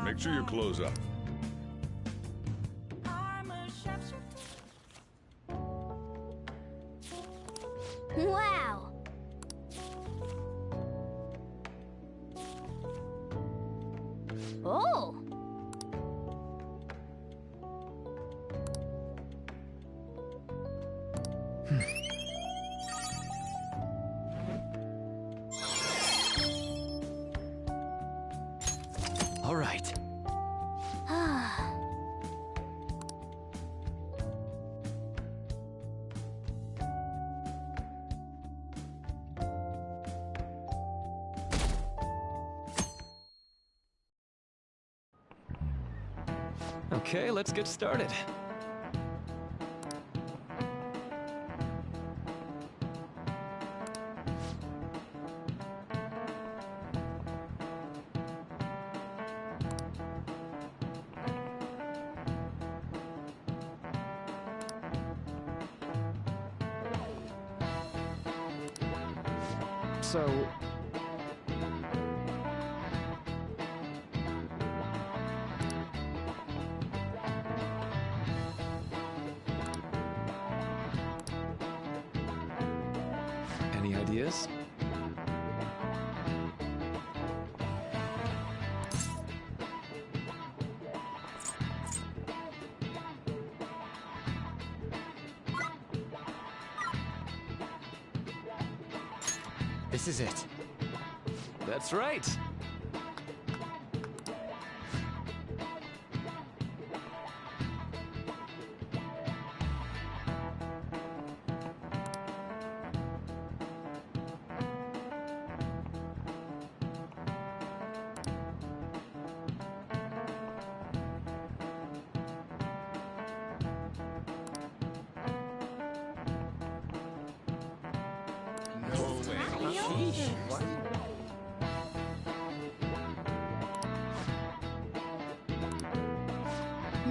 Make sure you close up. Wow! Oh! All right. Okay, let's get started. So... Any ideas? This is it. That's right.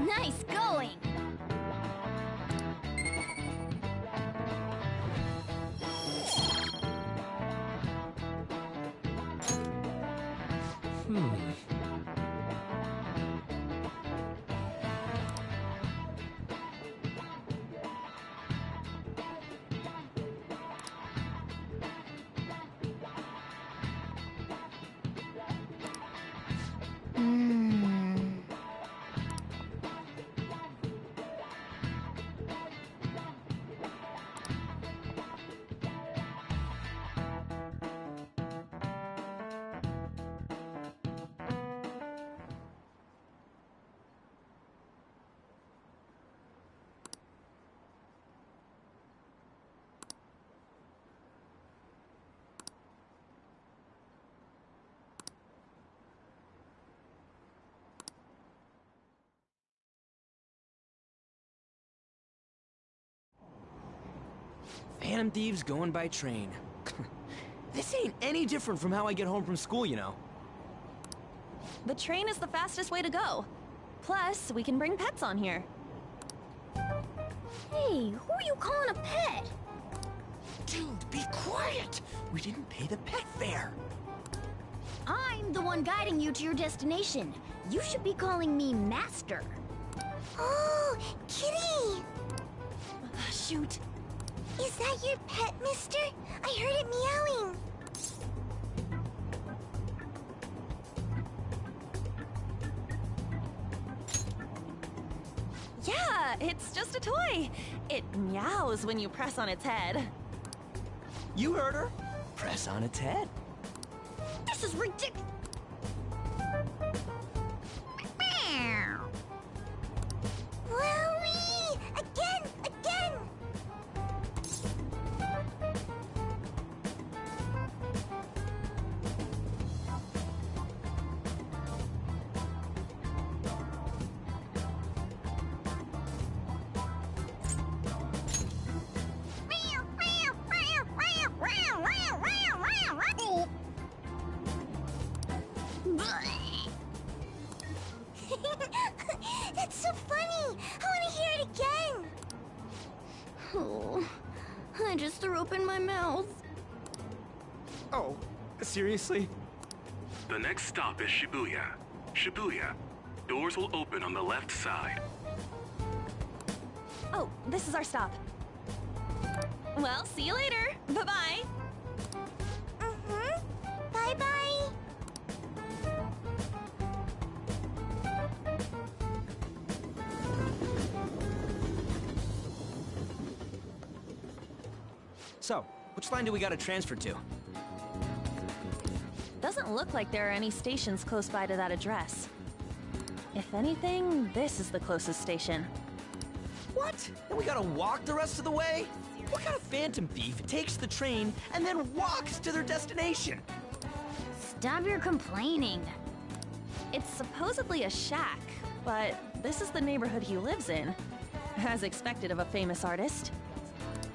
Nice going! Phantom Thieves going by train. This ain't any different from how I get home from school, you know. The train is the fastest way to go. Plus, we can bring pets on here. Hey, who are you calling a pet? Dude, be quiet! We didn't pay the pet fare. I'm the one guiding you to your destination. You should be calling me Master. Oh, Kitty! Shoot. Is that your pet, mister? I heard it meowing. Yeah, it's just a toy. It meows when you press on its head. You heard her. Press on its head. This is ridiculous. Wowie! Again! That's so funny! I want to hear it again! Oh, I just threw up in my mouth. Oh, seriously? The next stop is Shibuya. Shibuya, Doors will open on the left side. Oh, this is our stop. Well, see you later. Bye-bye. Bye-bye. So, which line do we gotta transfer to? Doesn't look like there are any stations close by to that address. If anything, this is the closest station. What? And we gotta walk the rest of the way? What kind of phantom thief takes the train and then walks to their destination? Stop your complaining. It's supposedly a shack, but this is the neighborhood he lives in. As expected of a famous artist.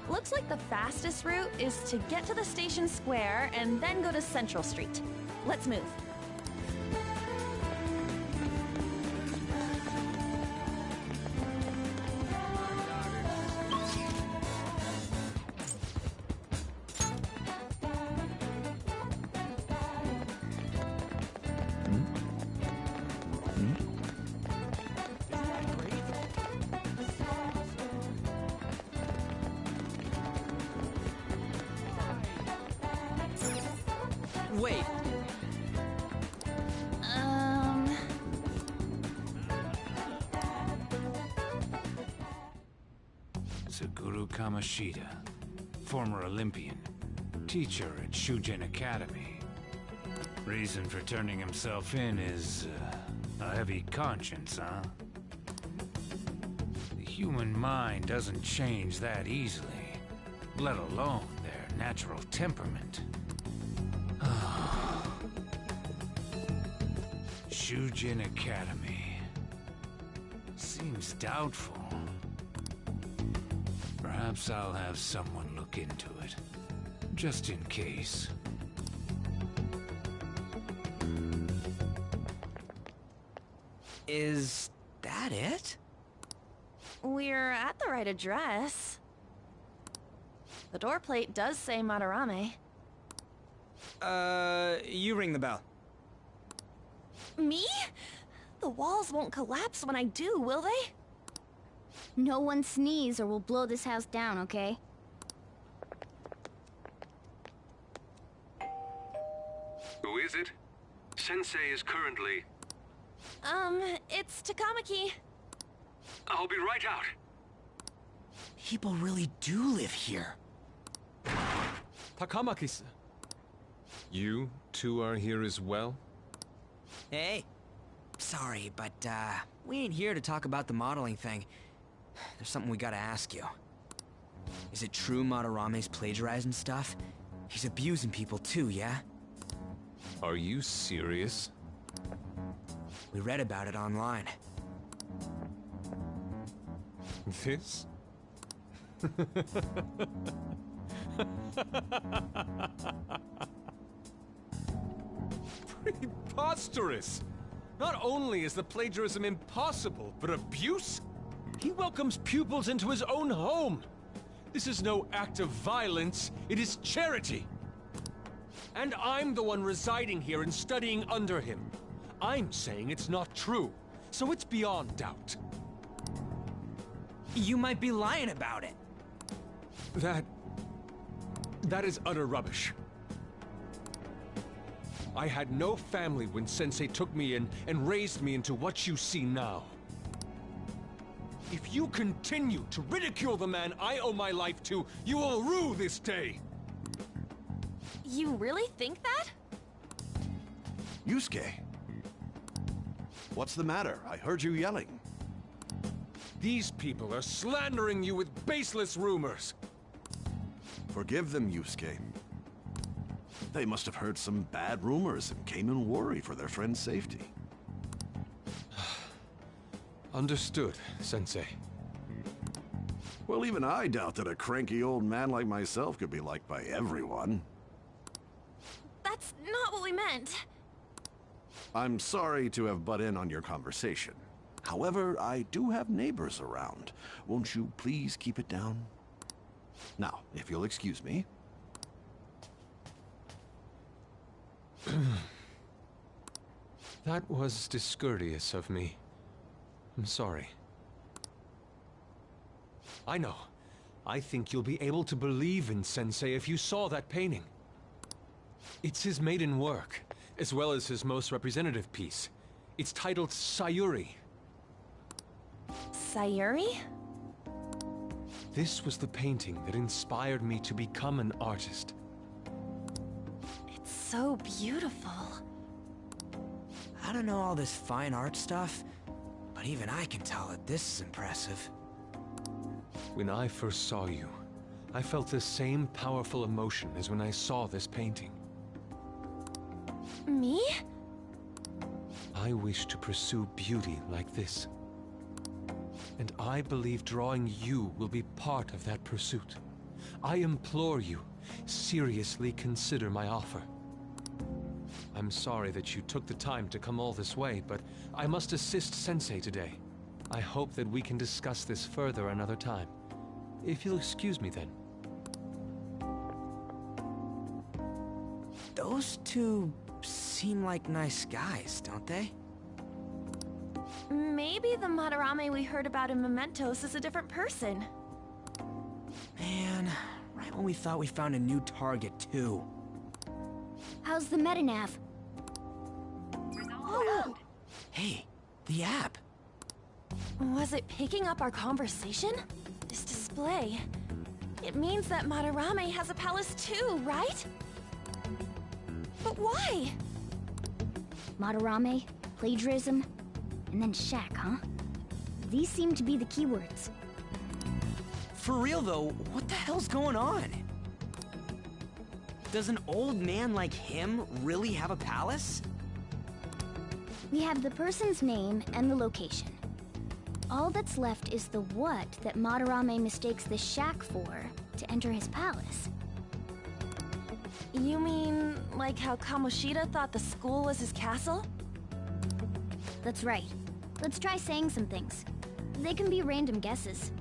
Looks like the fastest route is to get to the station square and then go to Central Street. Let's move. Wait, Suguru Kamoshida, former Olympian, teacher at Shujin Academy. Reason for turning himself in is a heavy conscience, huh? The human mind doesn't change that easily, let alone their natural temperament. Shujin Academy. Seems doubtful. Perhaps I'll have someone look into it, just in case. is that it? We're at the right address. The door plate does say Madarame. You ring the bell. Me? The walls won't collapse when I do, will they? No one sneeze or we'll blow this house down, okay? Who is it? Sensei is currently... It's Takamaki. I'll be right out. People really do live here. Takamaki-san. You two are here as well? Hey. Sorry, but, we ain't here to talk about the modeling thing. There's something we gotta ask you. Is it true Madarame's plagiarizing stuff? He's abusing people too, yeah? Are you serious? We read about it online. This? Preposterous! Not only is the plagiarism impossible, but abuse? He welcomes pupils into his own home! This is no act of violence, it is charity! And I'm the one residing here and studying under him. I'm saying it's not true, so it's beyond doubt. You might be lying about it. That is utter rubbish. I had no family when Sensei took me in and raised me into what you see now. If you continue to ridicule the man I owe my life to, you will rue this day! You really think that? Yusuke. What's the matter? I heard you yelling. These people are slandering you with baseless rumors! Forgive them, Yusuke. They must have heard some bad rumors and came in worried for their friend's safety. Understood, Sensei. Well, even I doubt that a cranky old man like myself could be liked by everyone. That's not what we meant. I'm sorry to have butt in on your conversation. However, I do have neighbors around. Won't you please keep it down? Now, if you'll excuse me. That was discourteous of me. I'm sorry. I know. I think you'll be able to believe in Sensei if you saw that painting. It's his maiden work, as well as his most representative piece. It's titled Sayuri. Sayuri? This was the painting that inspired me to become an artist. It's so beautiful. I don't know all this fine art stuff, but even I can tell that this is impressive. When I first saw you, I felt the same powerful emotion as when I saw this painting. Me? I wish to pursue beauty like this. And I believe drawing you will be part of that pursuit. I implore you, seriously consider my offer. I'm sorry that you took the time to come all this way, but I must assist Sensei today. I hope that we can discuss this further another time. If you'll excuse me then. Those two seem like nice guys, don't they? Maybe the Madarame we heard about in Mementos is a different person. Man, right when we thought we found a new target, too. How's the metanav? Oh, Hey, the app. was it picking up our conversation? This display. It means that Madarame has a palace too, right? But why? Madarame, plagiarism, and then shack, huh? These seem to be the keywords. For real though, what the hell's going on? Does an old man like him really have a palace? We have the person's name and the location. All that's left is the what that Madarame mistakes the shack for to enter his palace. You mean like how Kamoshida thought the school was his castle? That's right. Let's try saying some things. They can be random guesses.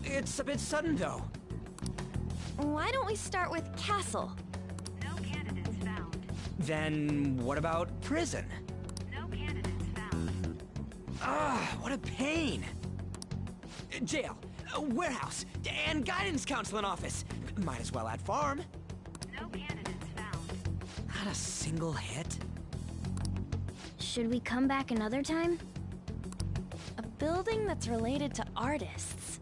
It's a bit sudden though. Why don't we start with castle? No candidates found. Then what about prison? No candidates found. Ah, what a pain! Jail, warehouse, and guidance counseling office. Might as well add farm. No candidates found. Not a single hit. Should we come back another time? A building that's related to artists.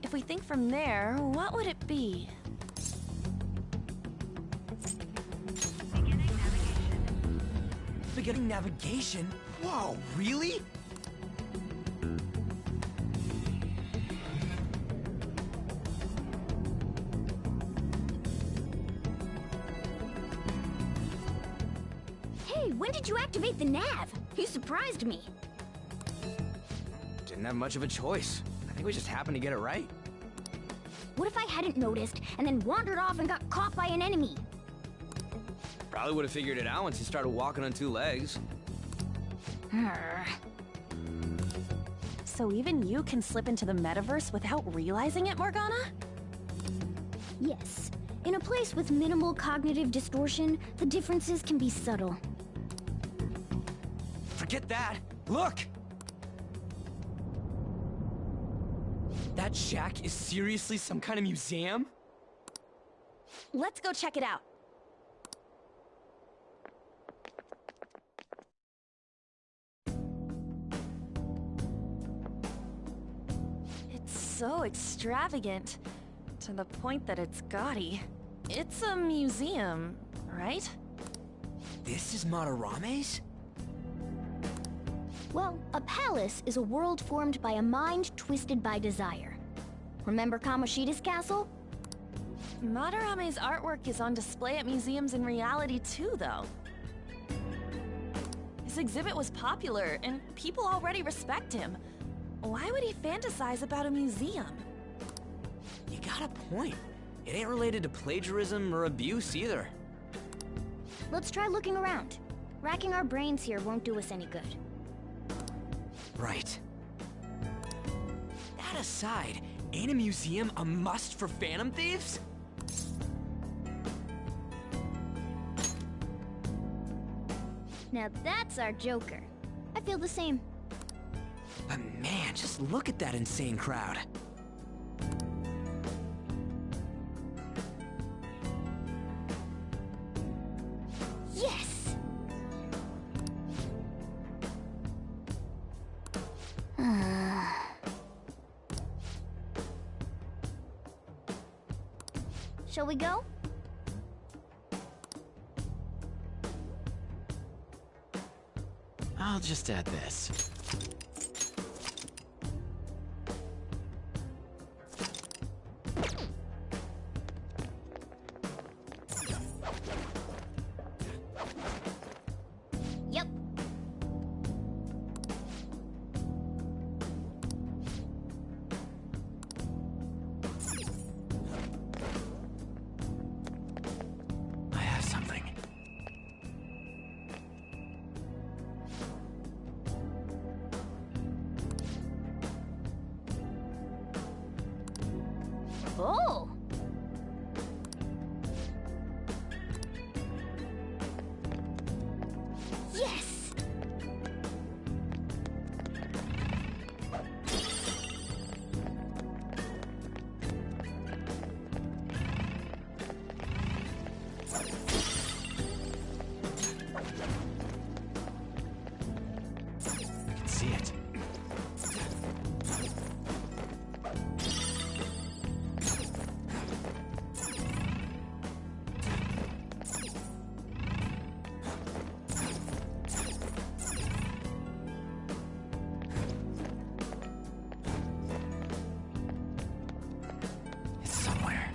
If we think from there, what would it be? Beginning navigation. Beginning navigation? Whoa, really? Hey, when did you activate the nav? You surprised me. Didn't have much of a choice. I think we just happened to get it right. What if I hadn't noticed and then wandered off and got caught by an enemy? Probably would have figured it out once you started walking on two legs. So even you can slip into the metaverse without realizing it, Morgana? Yes. In a place with minimal cognitive distortion, the differences can be subtle. Forget that. Look! That shack is seriously some kind of museum? Let's go check it out. It's so extravagant, to the point that it's gaudy. It's a museum, right? This is Madarame's? Well, a palace is a world formed by a mind twisted by desire. Remember Kamoshida's castle? Madarame's artwork is on display at museums in reality too, though. His exhibit was popular, and people already respect him. Why would he fantasize about a museum? You got a point. It ain't related to plagiarism or abuse either. Let's try looking around. Racking our brains here won't do us any good. Right. That aside, ain't a museum a must for Phantom Thieves? Now that's our Joker. I feel the same. But man, just look at that insane crowd. Yes! Shall we go? I'll just add this. Yep. I have something. Oh! Yes! I can see it. It's somewhere.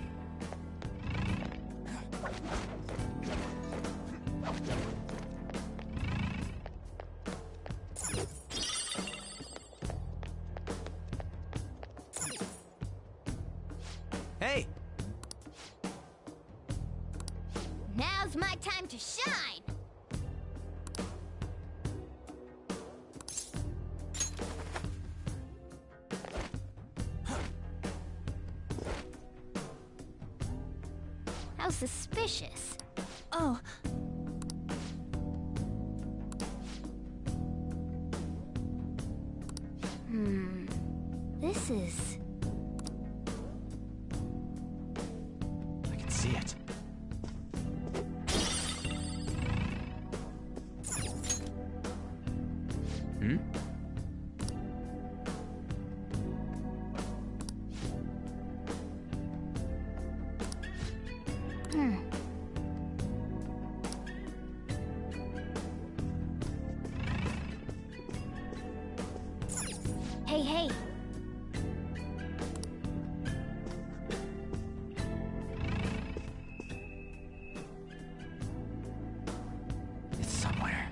Hey! Now's my time to shine! How suspicious. Oh, This is... I can see it. Hmm? Hey, hey! It's somewhere.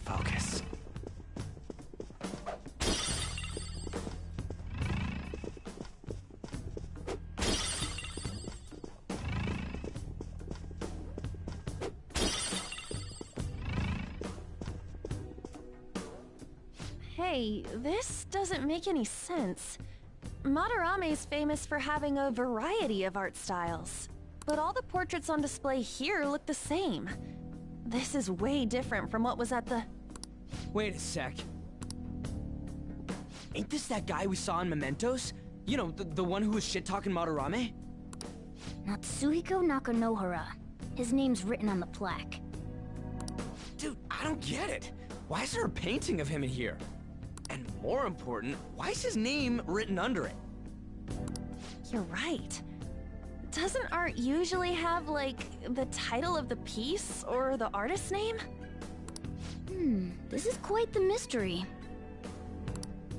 Focus. hey, this doesn't make any sense. Madarame's famous for having a variety of art styles, but all the portraits on display here look the same. This is way different from what was at the... Wait a sec. Ain't this that guy we saw in Mementos? You know, the one who was shit-talking Madarame? Natsuhiko Nakanohara. His name's written on the plaque. Dude, I don't get it. Why is there a painting of him in here? And more important, why is his name written under it? You're right. Doesn't art usually have, like, the title of the piece or the artist's name? This is quite the mystery.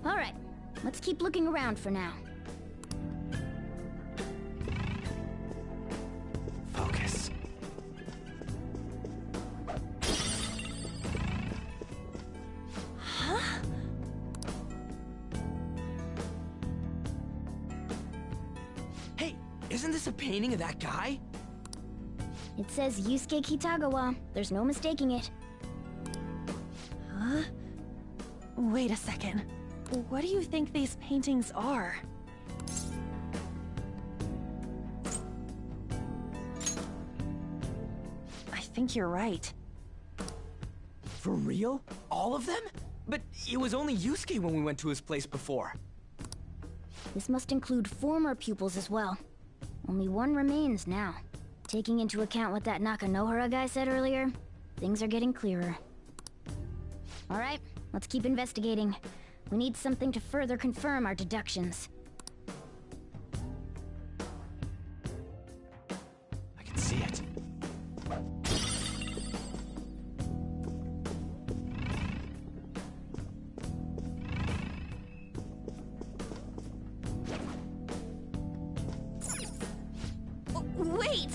Alright, let's keep looking around for now. Focus. Huh? Isn't this a painting of that guy? It says Yusuke Kitagawa. There's no mistaking it. Huh? Wait a second. What do you think these paintings are? I think you're right. For real? All of them? But it was only Yusuke when we went to his place before. This must include former pupils as well. Only one remains now. Taking into account what that Nakanohara guy said earlier, things are getting clearer. Alright, let's keep investigating. We need something to further confirm our deductions. I can see it. Wait!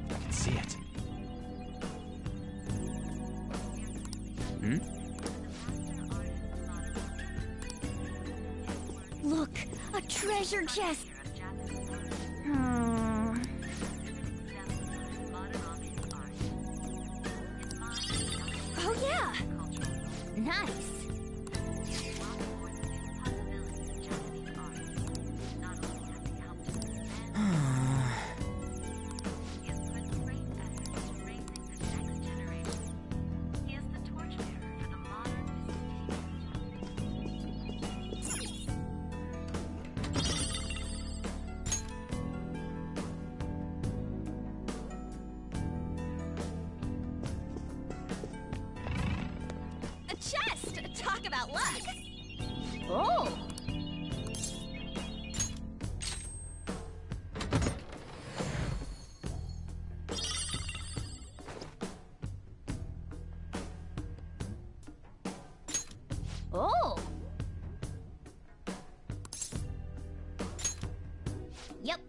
I can see it. Look! A treasure chest! Oh yeah! Nice! A chest! Talk about luck! Oh! Oh! Yep.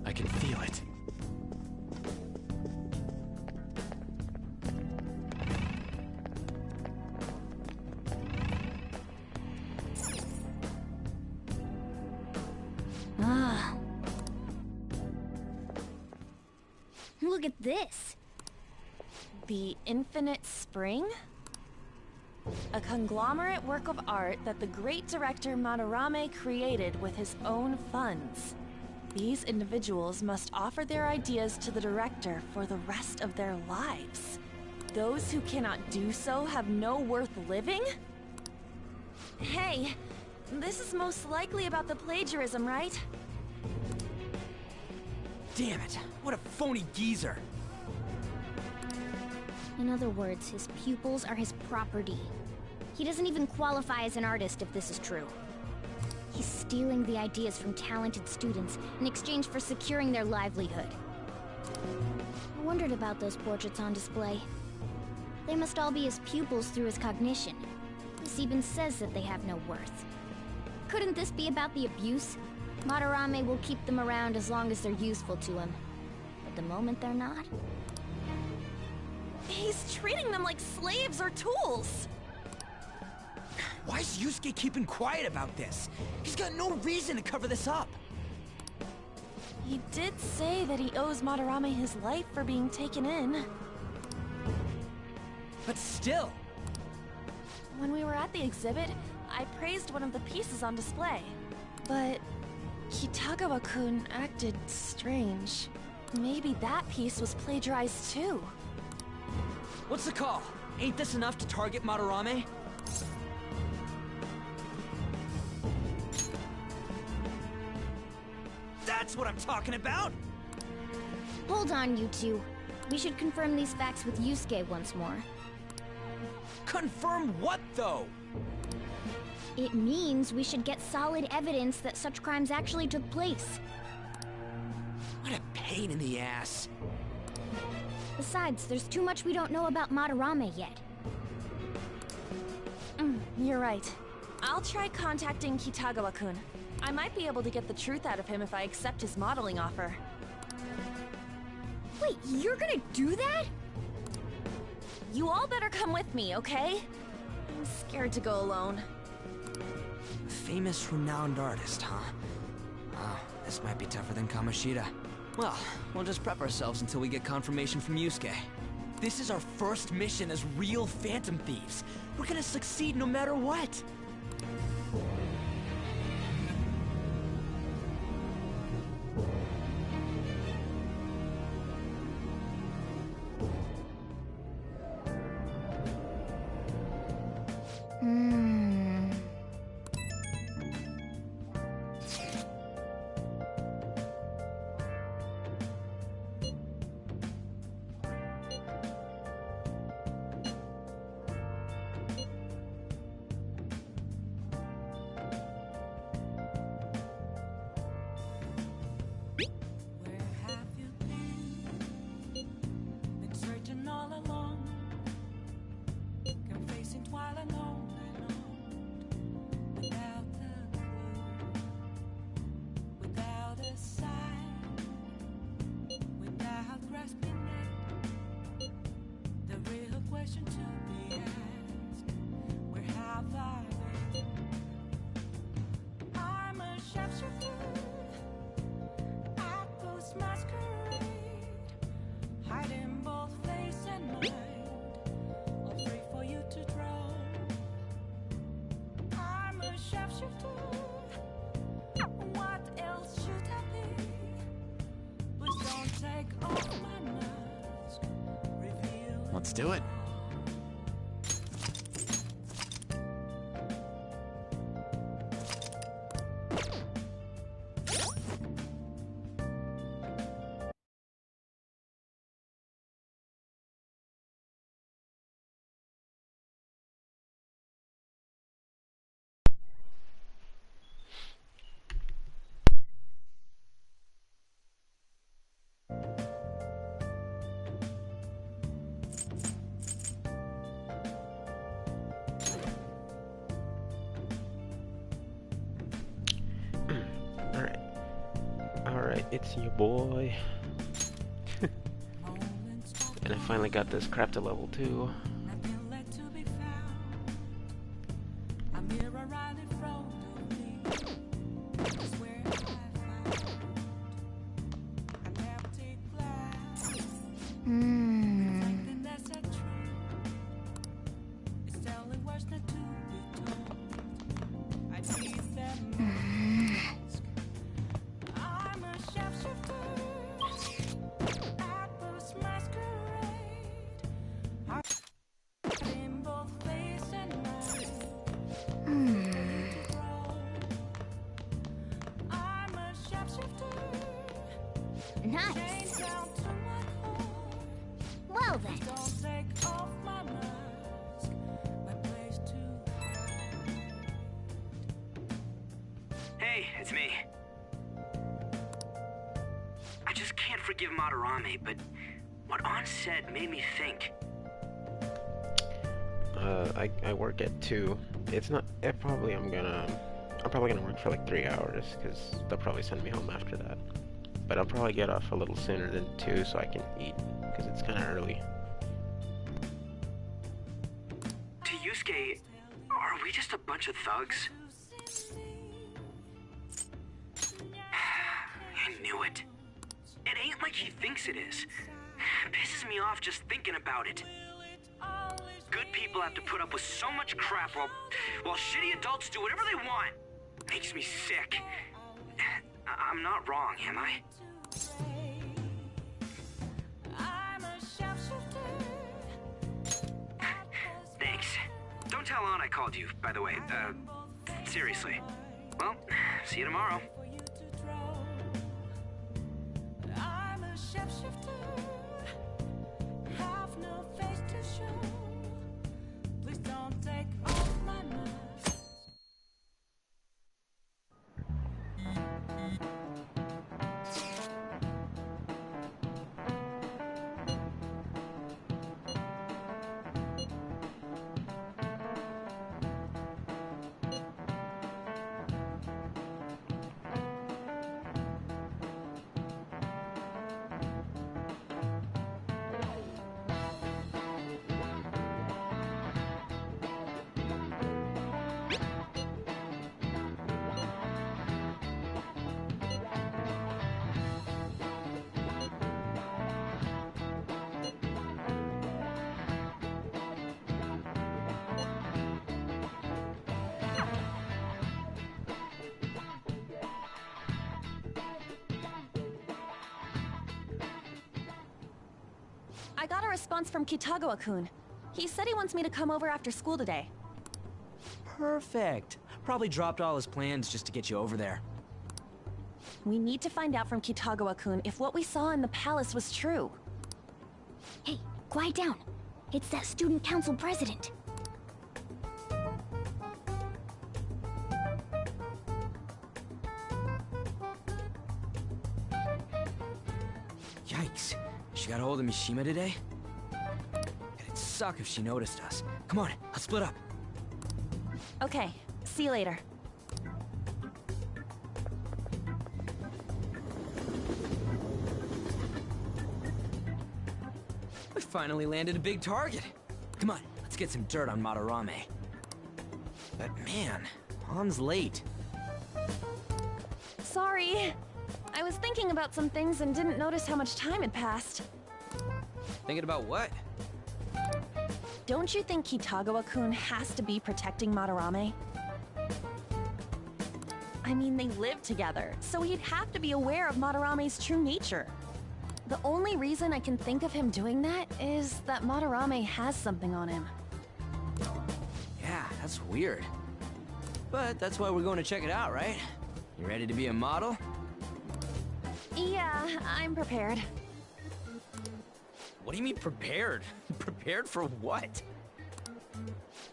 I can feel it. Ah. Look at this. The Infinite Spring? A conglomerate work of art that the great director Madarame created with his own funds. These individuals must offer their ideas to the director for the rest of their lives. Those who cannot do so have no worth living? Hey, this is most likely about the plagiarism, right? Damn it, what a phony geezer. In other words, his pupils are his property. He doesn't even qualify as an artist if this is true. He's stealing the ideas from talented students in exchange for securing their livelihood. I wondered about those portraits on display. They must all be his pupils through his cognition. This even says that they have no worth. Couldn't this be about the abuse? Madarame will keep them around as long as they're useful to him. But the moment they're not... He's treating them like slaves or tools! Why is Yusuke keeping quiet about this? He's got no reason to cover this up. He did say that he owes Madarame his life for being taken in. But still. When we were at the exhibit, I praised one of the pieces on display. But Kitagawa-kun acted strange. Maybe that piece was plagiarized too. What's the call? Ain't this enough to target Madarame? That's what I'm talking about! Hold on, you two. We should confirm these facts with Yusuke once more. Confirm what, though? It means we should get solid evidence that such crimes actually took place. What a pain in the ass. Besides, there's too much we don't know about Madarame yet. You're right. I'll try contacting Kitagawa-kun. I might be able to get the truth out of him if I accept his modeling offer. Wait, you're gonna do that? You all better come with me, okay? I'm scared to go alone. Famous, renowned artist, huh? Oh, this might be tougher than Kamoshida. Well, we'll just prep ourselves until we get confirmation from Yusuke. This is our first mission as real Phantom Thieves. We're gonna succeed no matter what. Let's do it. Alright, it's your boy. And I finally got this crap to level 2. Nice. Well then. Hey, it's me. I just can't forgive Madarame, but what Ann said made me think. I work at 2. It's not. I'm probably gonna work for like 3 hours because they'll probably send me home after that. But I'll probably get off a little sooner than 2 so I can eat because it's kind of early. To Yusuke, are we just a bunch of thugs? I knew it. It ain't like he thinks it is. Pisses me off just thinking about it. Good people have to put up with so much crap while shitty adults do whatever they want. Makes me sick. I'm not wrong, am I? Thanks. Don't tell Ann I called you, by the way. Seriously. Well, see you tomorrow. I got a response from Kitagawa-kun. He said he wants me to come over after school today. Perfect. Probably dropped all his plans just to get you over there. We need to find out from Kitagawa-kun if what we saw in the palace was true. Hey, quiet down. It's that student council president. Yikes. She got a hold of Mishima today? It'd suck if she noticed us. Come on, let's split up. Okay, see you later. We finally landed a big target. Come on, let's get some dirt on Madarame. But man, Han's late. Sorry. I was thinking about some things and didn't notice how much time had passed. Thinking about what? Don't you think Kitagawa-kun has to be protecting Madarame? I mean, they live together, so he'd have to be aware of Madarame's true nature. The only reason I can think of him doing that is that Madarame has something on him. Yeah, that's weird. But that's why we're going to check it out, right? You ready to be a model? Yeah, I'm prepared. What do you mean prepared? Prepared for what?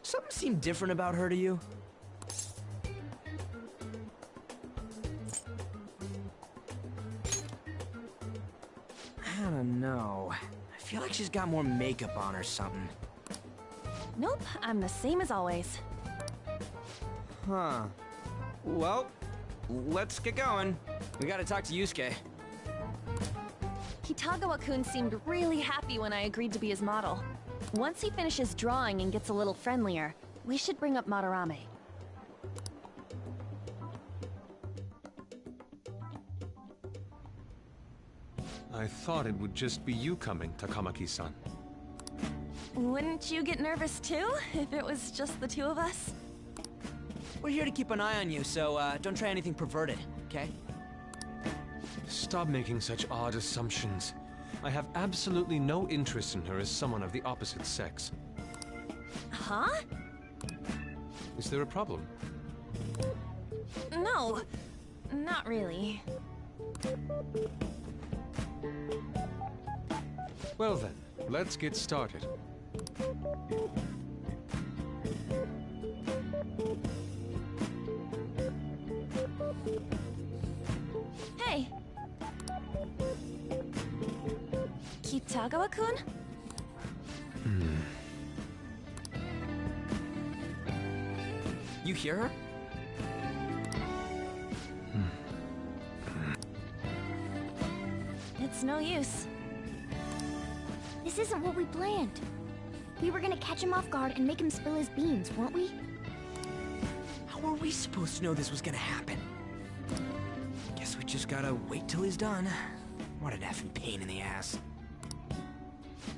Something seemed different about her to you? I don't know. I feel like she's got more makeup on or something. Nope, I'm the same as always. Huh. Well, let's get going. We gotta talk to Yusuke. Kitagawa-kun seemed really happy when I agreed to be his model. Once he finishes drawing and gets a little friendlier, we should bring up Madarame. I thought it would just be you coming, Takamaki-san. Wouldn't you get nervous too, if it was just the two of us? We're here to keep an eye on you, so don't try anything perverted, okay? Stop making such odd assumptions. I have absolutely no interest in her as someone of the opposite sex. Huh? Is there a problem? No, not really. Well then, let's get started. Hey! Kitagawa-kun? You hear her? It's no use. This isn't what we planned. We were gonna catch him off guard and make him spill his beans, weren't we? How were we supposed to know this was gonna happen? Guess we just gotta wait till he's done. What an effing pain in the ass.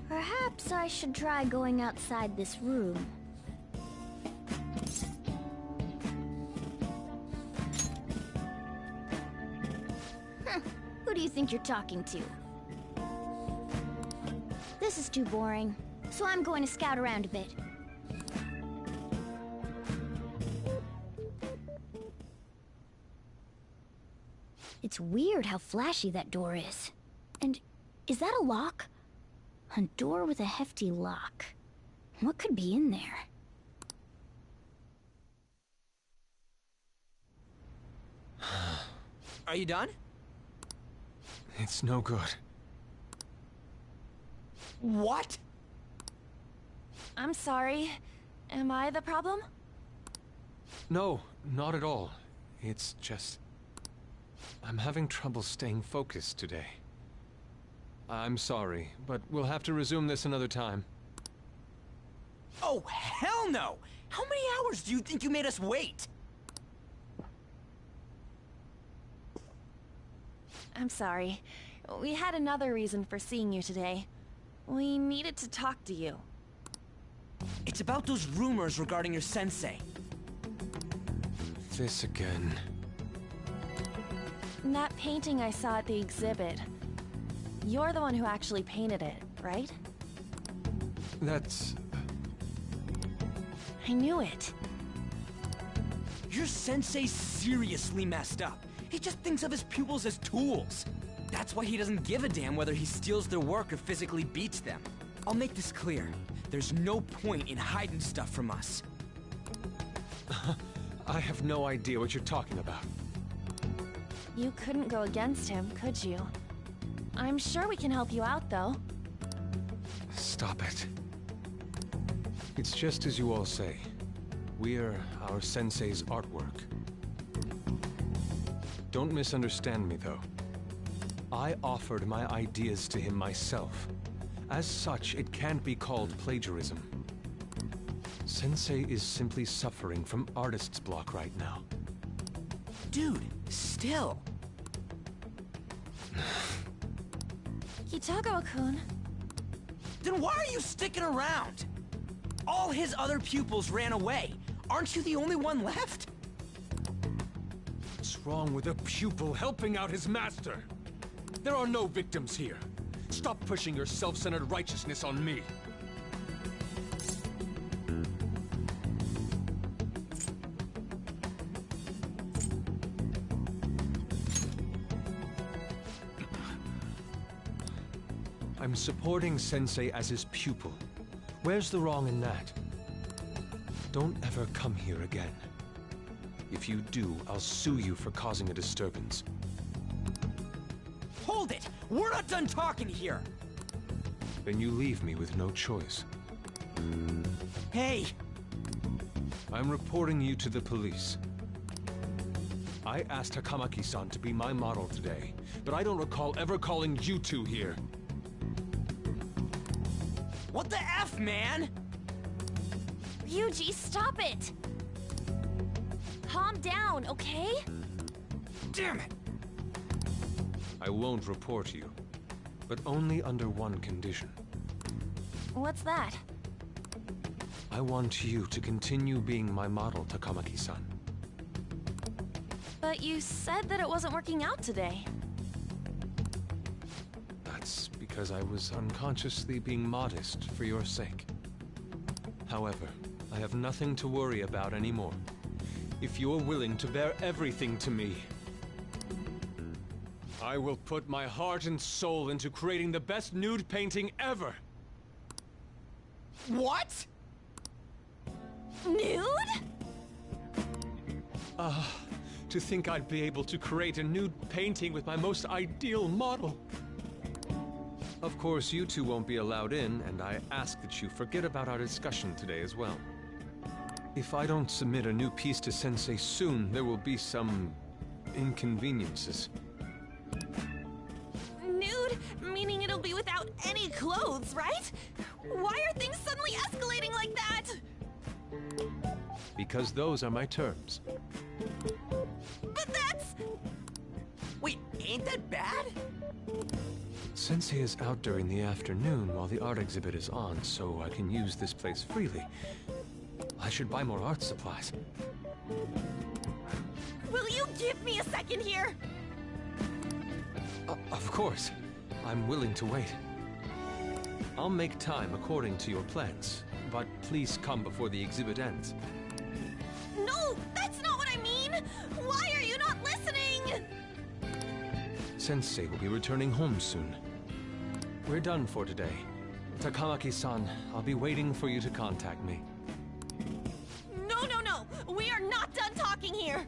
Perhaps I should try going outside this room. Who do you think you're talking to? This is too boring, so I'm going to scout around a bit. It's weird how flashy that door is. And is that a lock? A door with a hefty lock. What could be in there? Are you done? It's no good. What? I'm sorry. Am I the problem? No, not at all. It's just... I'm having trouble staying focused today. I'm sorry, but we'll have to resume this another time. Oh, hell no! How many hours do you think you made us wait? I'm sorry. We had another reason for seeing you today. We needed to talk to you. It's about those rumors regarding your sensei. This again. That painting I saw at the exhibit. You're the one who actually painted it, right? That's... I knew it. Your sensei seriously messed up. He just thinks of his pupils as tools. That's why he doesn't give a damn whether he steals their work or physically beats them. I'll make this clear. There's no point in hiding stuff from us. I have no idea what you're talking about. You couldn't go against him, could you? I'm sure we can help you out, though. Stop it. It's just as you all say. We're our sensei's artwork. Don't misunderstand me, though. I offered my ideas to him myself. As such, it can't be called plagiarism. Sensei is simply suffering from artist's block right now. Dude, still. Kitagawa-kun. Then why are you sticking around? All his other pupils ran away. Aren't you the only one left? What's wrong with a pupil helping out his master? There are no victims here. Stop pushing your self-centered righteousness on me. I'm supporting Sensei as his pupil. Where's the wrong in that? Don't ever come here again. If you do, I'll sue you for causing a disturbance. Hold it! We're not done talking here! Then you leave me with no choice. Hey! I'm reporting you to the police. I asked Takamaki-san to be my model today, but I don't recall ever calling you two here. What the F, man? Ryuji, stop it! Calm down, okay? Damn it! I won't report you, but only under one condition. What's that? I want you to continue being my model, Takamaki-san. But you said that it wasn't working out today. That's because I was unconsciously being modest for your sake. However, I have nothing to worry about anymore. If you're willing to bear everything to me, I will put my heart and soul into creating the best nude painting ever! What? Nude? To think I'd be able to create a nude painting with my most ideal model. Of course, you two won't be allowed in, and I ask that you forget about our discussion today as well. If I don't submit a new piece to Sensei soon, there will be some inconveniences. Nude? Meaning it'll be without any clothes, right? Why are things suddenly escalating like that? Because those are my terms. But that's... Wait, ain't that bad? Sensei is out during the afternoon while the art exhibit is on, so I can use this place freely. I should buy more art supplies. Will you give me a second here? Of course. I'm willing to wait. I'll make time according to your plans, but please come before the exhibit ends. No, that's not what I mean! Why are you not listening? Sensei will be returning home soon. We're done for today. Takamaki-san, I'll be waiting for you to contact me. No, no, no! We are not done talking here!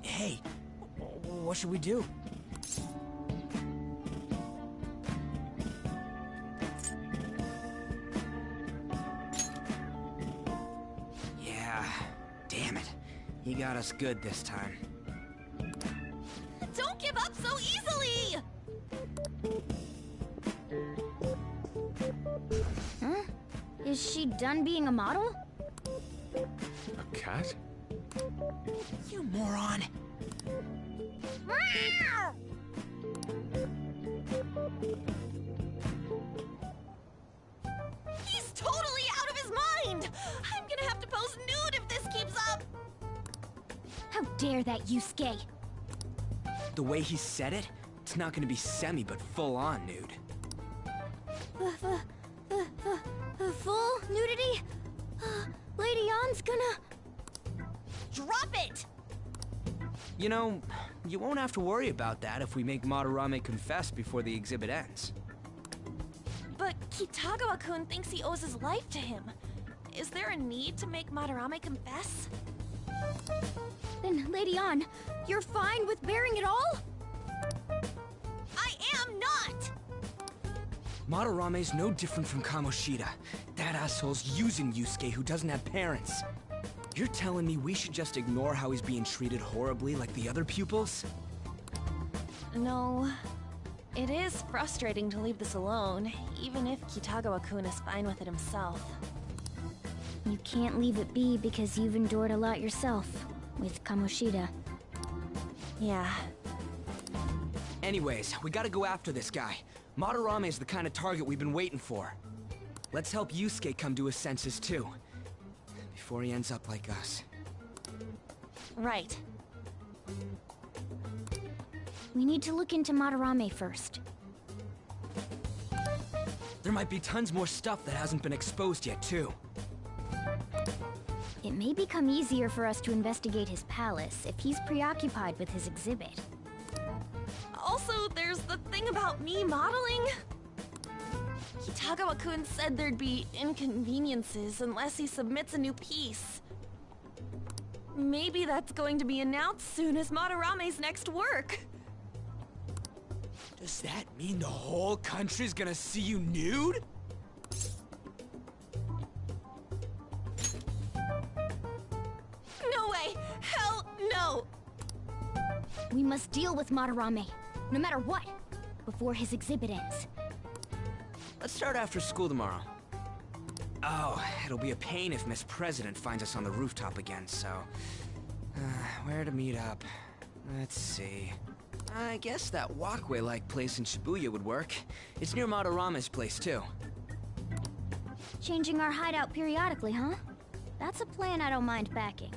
Hey, what should we do? Yeah, damn it. He got us good this time. Don't give up so easily! Huh? Is she done being a model? A cat? You moron! He's totally out of his mind! I'm gonna have to pose nude if this keeps up! How dare that, Yusuke? The way he said it, it's not gonna be semi but full on nude. Full nudity? Lady Yon's gonna... Drop it! You know, you won't have to worry about that if we make Madarame confess before the exhibit ends. But Kitagawa-kun thinks he owes his life to him. Is there a need to make Madarame confess? Then, Lady Yon, you're fine with bearing it all? I am not! Madarame's no different from Kamoshida. That asshole's using Yusuke who doesn't have parents. You're telling me we should just ignore how he's being treated horribly like the other pupils? No. It is frustrating to leave this alone, even if Kitagawa-kun is fine with it himself. You can't leave it be because you've endured a lot yourself, with Kamoshida. Yeah. Anyways, we gotta go after this guy. Madarame is the kind of target we've been waiting for. Let's help Yusuke come to his senses too, before he ends up like us. Right. We need to look into Madarame first. There might be tons more stuff that hasn't been exposed yet too. It may become easier for us to investigate his palace if he's preoccupied with his exhibit. Also, there's the thing about me modeling. Kitagawa-kun said there'd be inconveniences unless he submits a new piece. Maybe that's going to be announced soon as Madarame's next work. Does that mean the whole country's gonna see you nude? No way! Hell no! We must deal with Madarame, no matter what, before his exhibit ends. Let's start after school tomorrow. Oh, it'll be a pain if Miss President finds us on the rooftop again, so... where to meet up? Let's see... I guess that walkway-like place in Shibuya would work. It's near Madarame's place, too. Changing our hideout periodically, huh? That's a plan I don't mind backing.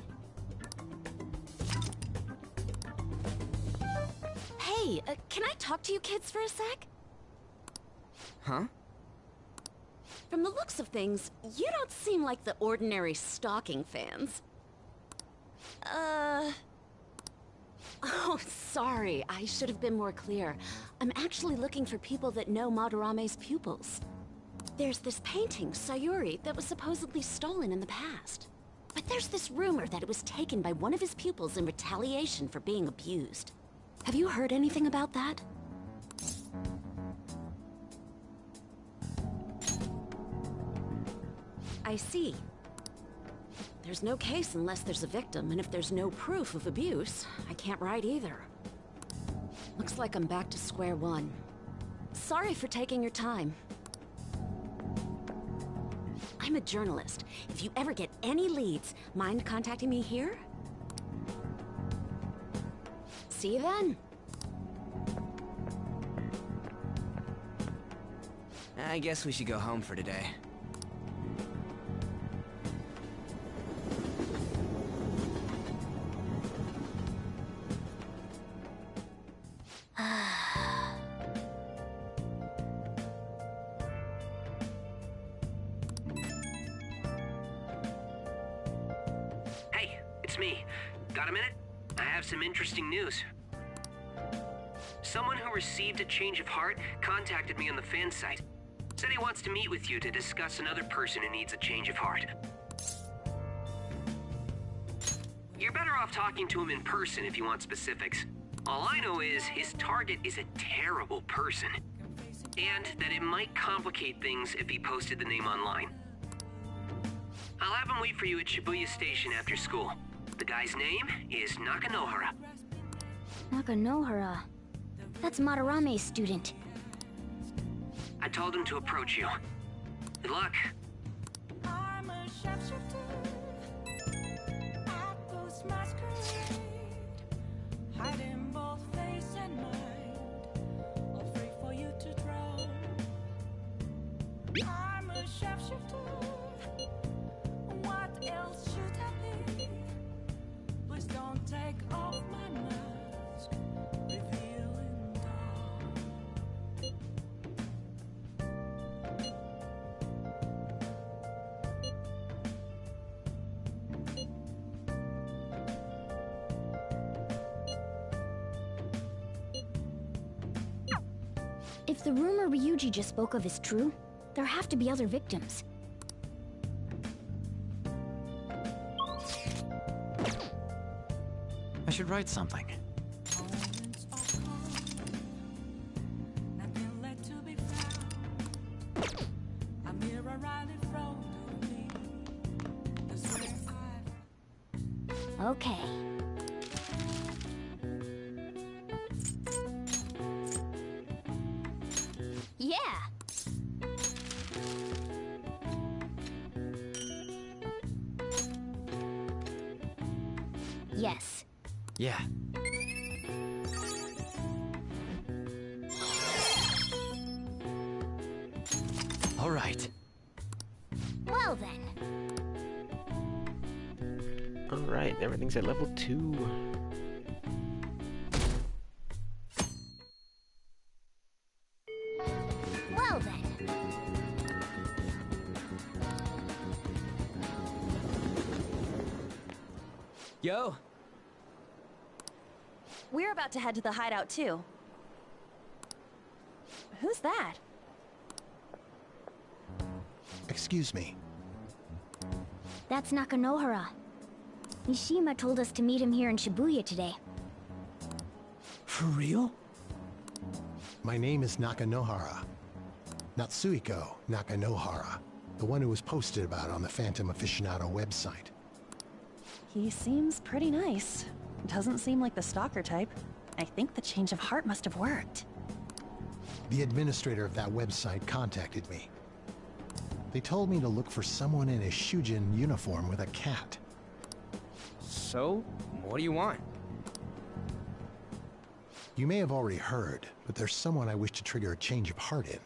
Hey, can I talk to you kids for a sec? Huh? From the looks of things, you don't seem like the ordinary stalking fans. Oh, sorry. I should have been more clear. I'm actually looking for people that know Madarame's pupils. There's this painting, Sayuri, that was supposedly stolen in the past. But there's this rumor that it was taken by one of his pupils in retaliation for being abused. Have you heard anything about that? I see. There's no case unless there's a victim, and if there's no proof of abuse, I can't write either. Looks like I'm back to square one. Sorry for taking your time. I'm a journalist. If you ever get any leads, mind contacting me here? See you then. I guess we should go home for today. Hey, it's me. Got a minute? I have some interesting news. Someone who received a change of heart contacted me on the fan site. Said he wants to meet with you to discuss another person who needs a change of heart. You're better off talking to him in person if you want specifics. All I know is his target is a terrible person. And that it might complicate things if he posted the name online. I'll have him wait for you at Shibuya Station after school. The guy's name is Nakanohara. Nakanohara. That's Madarame's student. I told him to approach you. Good luck. I'm a shapeshifter at Ghost Masquerade, hiding both face and mind, afraid for you to drown. I'm a shapeshifter. What else should I be? Please don't take off my mask, revealing dark. If the rumor Ryuji just spoke of is true, there have to be other victims. I should write something. Okay. Yeah! Yes. Yeah. All right. Well then. Alright, everything's at level 2. Well then. Yo! We're about to head to the hideout too. Who's that? Excuse me. That's Nakanohara. Mishima told us to meet him here in Shibuya today. For real? My name is Nakanohara. Natsuhiko Nakanohara. The one who was posted about on the Phantom Aficionado website. He seems pretty nice. Doesn't seem like the stalker type. I think the change of heart must have worked. The administrator of that website contacted me. They told me to look for someone in a Shujin uniform with a cat. So, what do you want? You may have already heard, but there's someone I wish to trigger a change of heart in.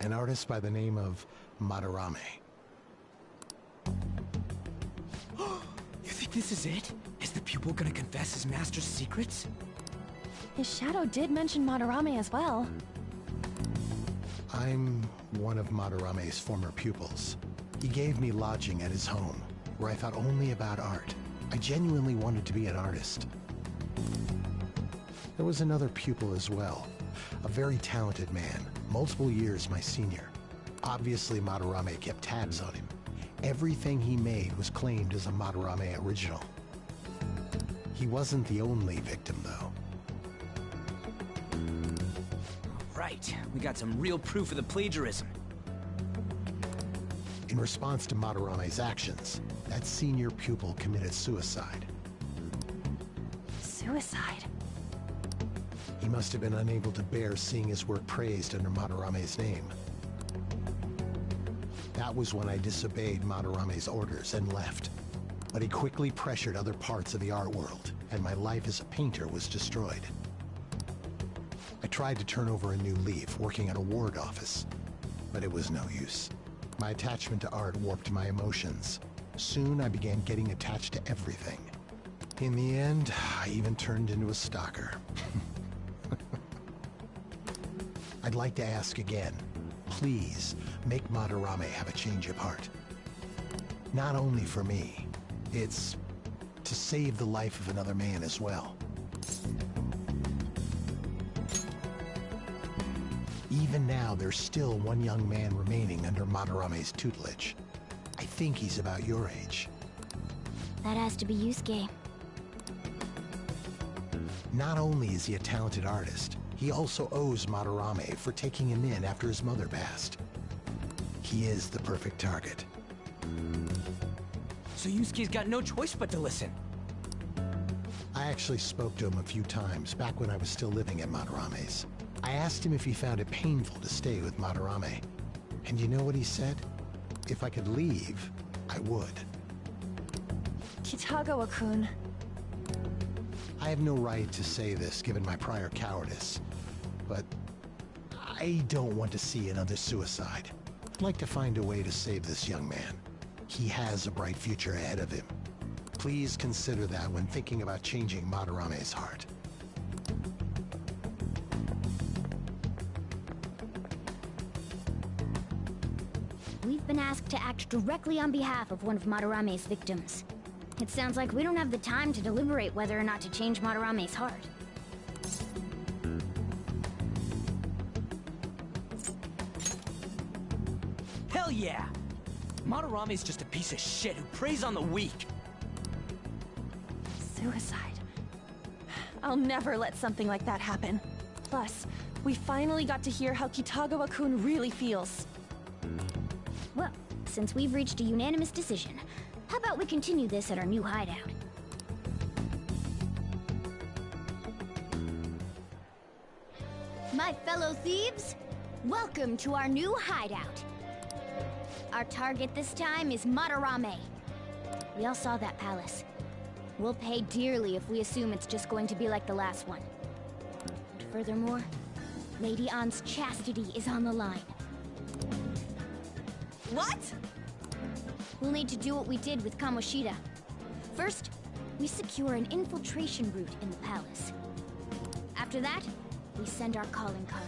An artist by the name of Madarame. You think this is it? Is the pupil gonna confess his master's secrets? His shadow did mention Madarame as well. I'm one of Madarame's former pupils. He gave me lodging at his home, where I thought only about art. I genuinely wanted to be an artist. There was another pupil as well, a very talented man, multiple years my senior. Obviously Madarame kept tabs on him. Everything he made was claimed as a Madarame original. He wasn't the only victim, though. Right, we got some real proof of the plagiarism. In response to Madarame's actions, that senior pupil committed suicide. Suicide? He must have been unable to bear seeing his work praised under Madarame's name. That was when I disobeyed Madarame's orders and left. But he quickly pressured other parts of the art world, and my life as a painter was destroyed. I tried to turn over a new leaf, working at a ward office, but it was no use. My attachment to art warped my emotions. Soon I began getting attached to everything. In the end, I even turned into a stalker. I'd like to ask again, please make Madarame have a change of heart. Not only for me, it's to save the life of another man as well. Even now, there's still one young man remaining under Madarame's tutelage. I think he's about your age. That has to be Yusuke. Not only is he a talented artist, he also owes Madarame for taking him in after his mother passed. He is the perfect target. So Yusuke's got no choice but to listen. I actually spoke to him a few times back when I was still living at Madarame's. I asked him if he found it painful to stay with Madarame. And you know what he said? If I could leave, I would. Kitagawa-kun. I have no right to say this given my prior cowardice, but I don't want to see another suicide. I'd like to find a way to save this young man. He has a bright future ahead of him. Please consider that when thinking about changing Madarame's heart. We've been asked to act directly on behalf of one of Madarame's victims. It sounds like we don't have the time to deliberate whether or not to change Madarame's heart. Hell yeah! Madarame's just a piece of shit who preys on the weak. Suicide. I'll never let something like that happen. Plus, we finally got to hear how Kitagawa-kun really feels. Well, since we've reached a unanimous decision, how about we continue this at our new hideout? My fellow thieves, welcome to our new hideout. Our target this time is Madarame. We all saw that palace. We'll pay dearly if we assume it's just going to be like the last one. And furthermore, Lady Ann's chastity is on the line. What? We'll need to do what we did with Kamoshida. First, we secure an infiltration route in the palace. After that, we send our calling card.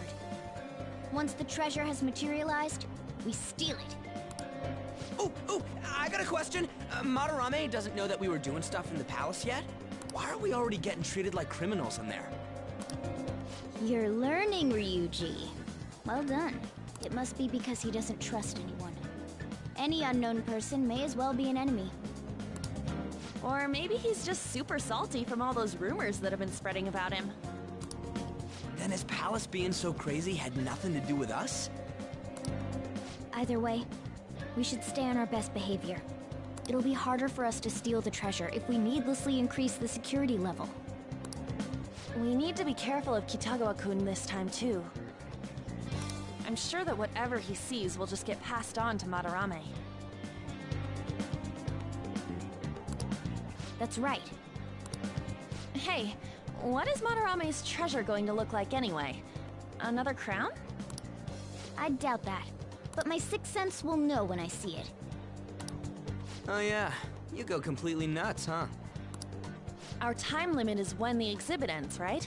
Once the treasure has materialized, we steal it. Oh, I got a question. Madarame doesn't know that we were doing stuff in the palace yet? Why are we already getting treated like criminals in there? You're learning, Ryuji. Well done. It must be because he doesn't trust anyone. Any unknown person may as well be an enemy. Or maybe he's just super salty from all those rumors that have been spreading about him. Then his palace being so crazy had nothing to do with us? Either way, we should stay on our best behavior. It'll be harder for us to steal the treasure if we needlessly increase the security level. We need to be careful of Kitagawa-kun this time, too. I'm sure that whatever he sees will just get passed on to Madarame. That's right. Hey, what is Madarame's treasure going to look like anyway? Another crown? I doubt that, but my sixth sense will know when I see it. Oh yeah, you go completely nuts, huh? Our time limit is when the exhibit ends, right?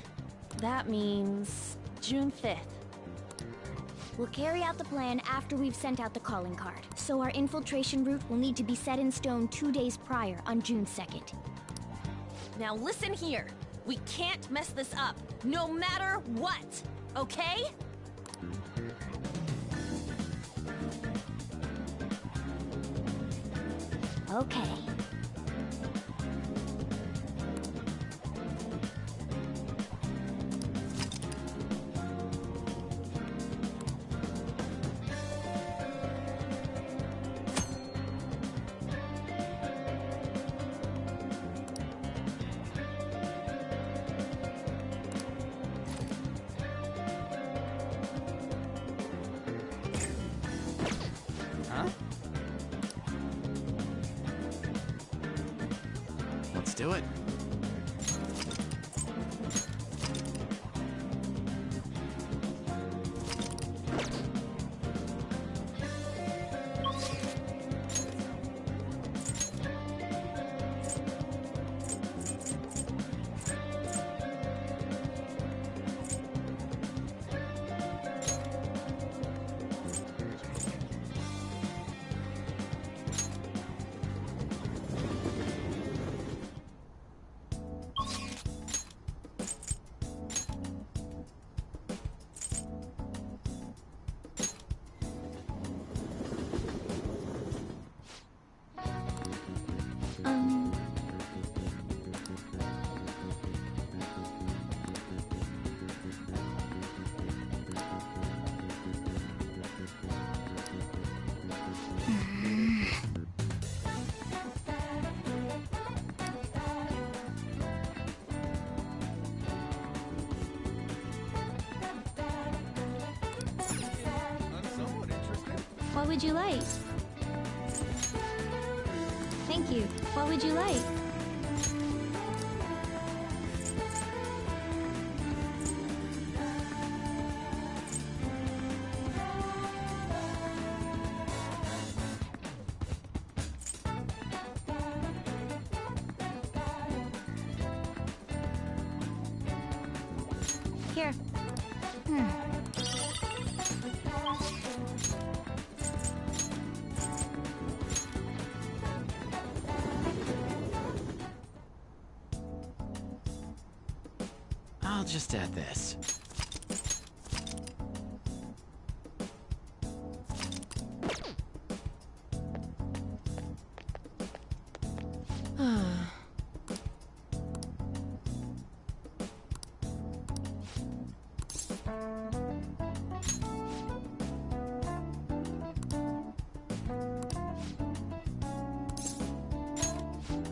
That means June 5th. We'll carry out the plan after we've sent out the calling card, so our infiltration route will need to be set in stone 2 days prior on June 2nd. Now listen here. We can't mess this up, no matter what, okay? Okay. Huh? Let's do it. What would you like? Thank you. What would you like? Here. I'll just add this.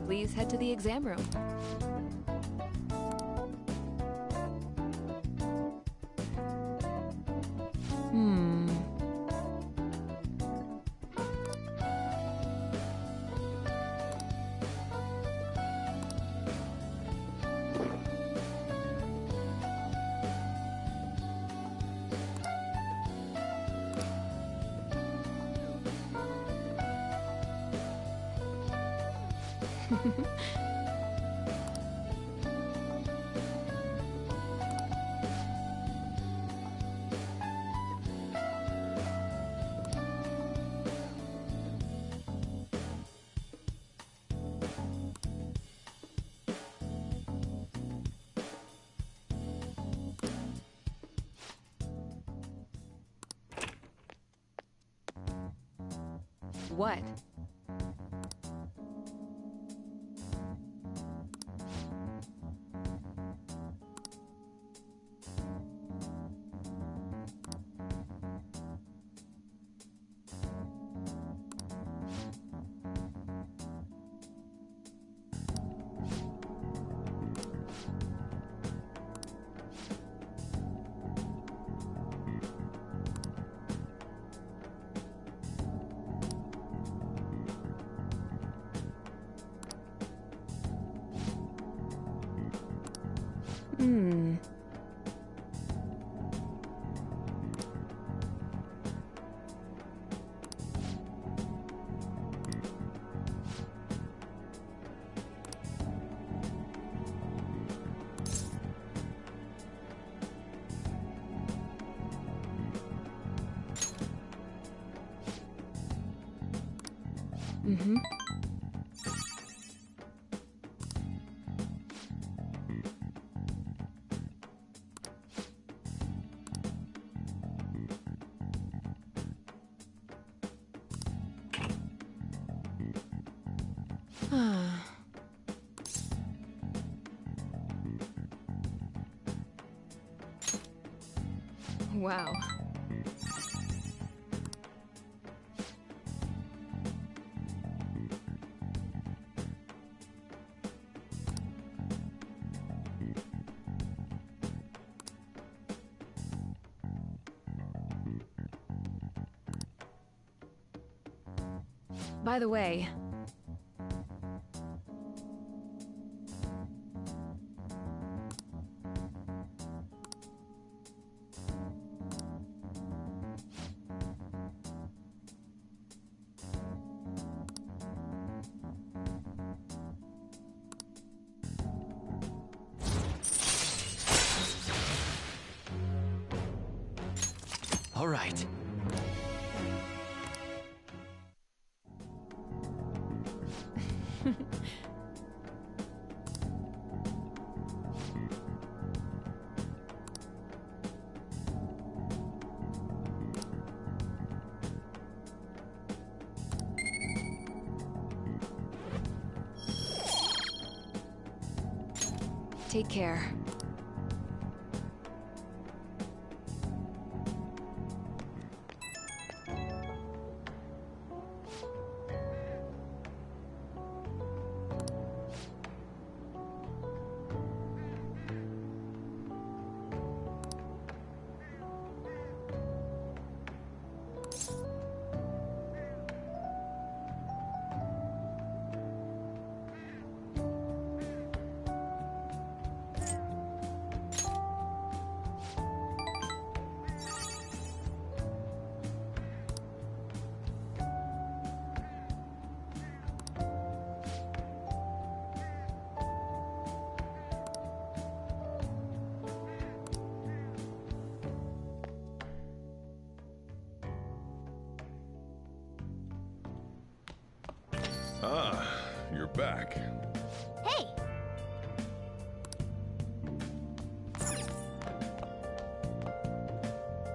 Please head to the exam room. What? Mm-hmm. Wow. By the way, all right. Take care. Ah, you're back. Hey!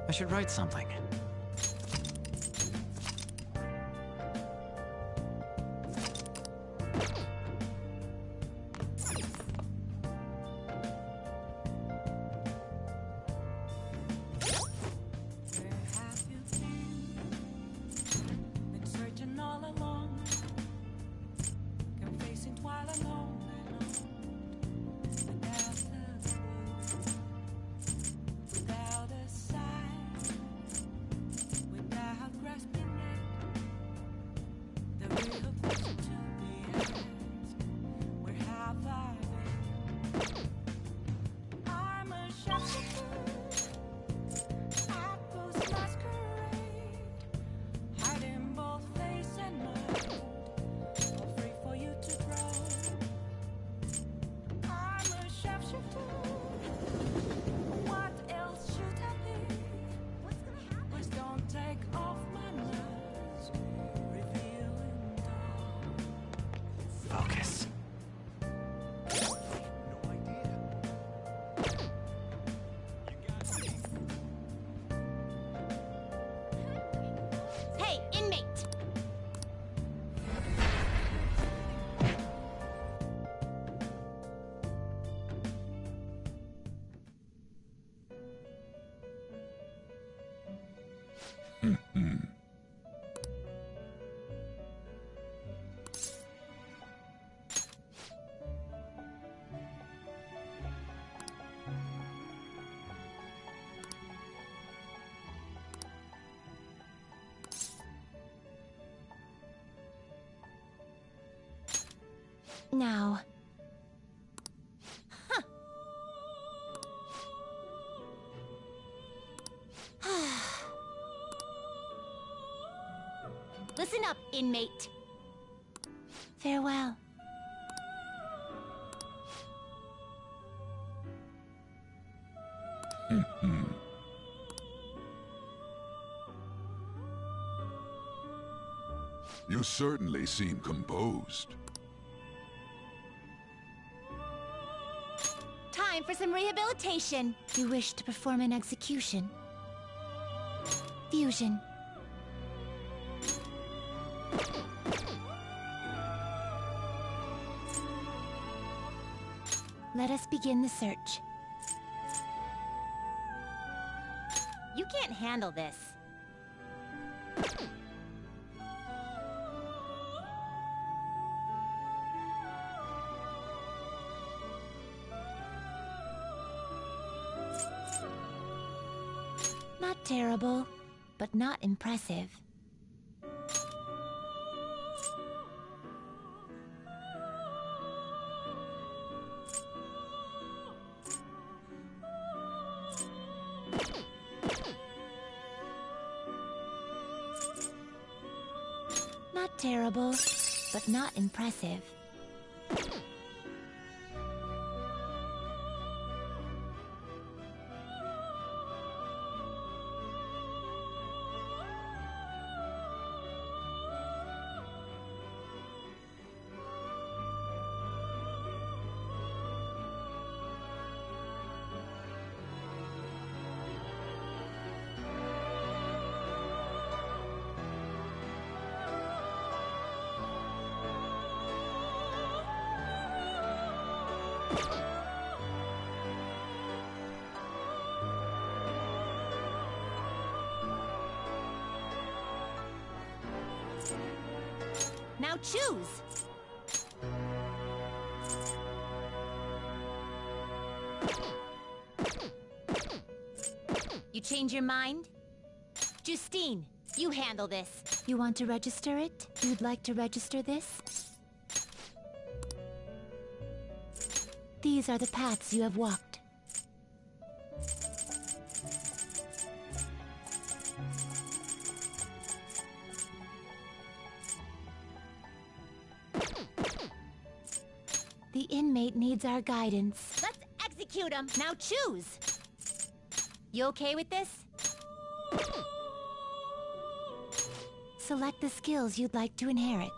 I should write something. Been searching all along, confessing twilight. now. Listen up, inmate. Farewell. You certainly seem composed. Time for some rehabilitation. You wish to perform an execution. Fusion. Let us begin the search. You can't handle this. Not terrible, but not impressive. Not terrible, but not impressive. Now choose! You change your mind? Justine, you handle this. You want to register it? You'd like to register this? These are the paths you have walked. The inmate needs our guidance. Let's execute him! Now choose! You okay with this? Select the skills you'd like to inherit.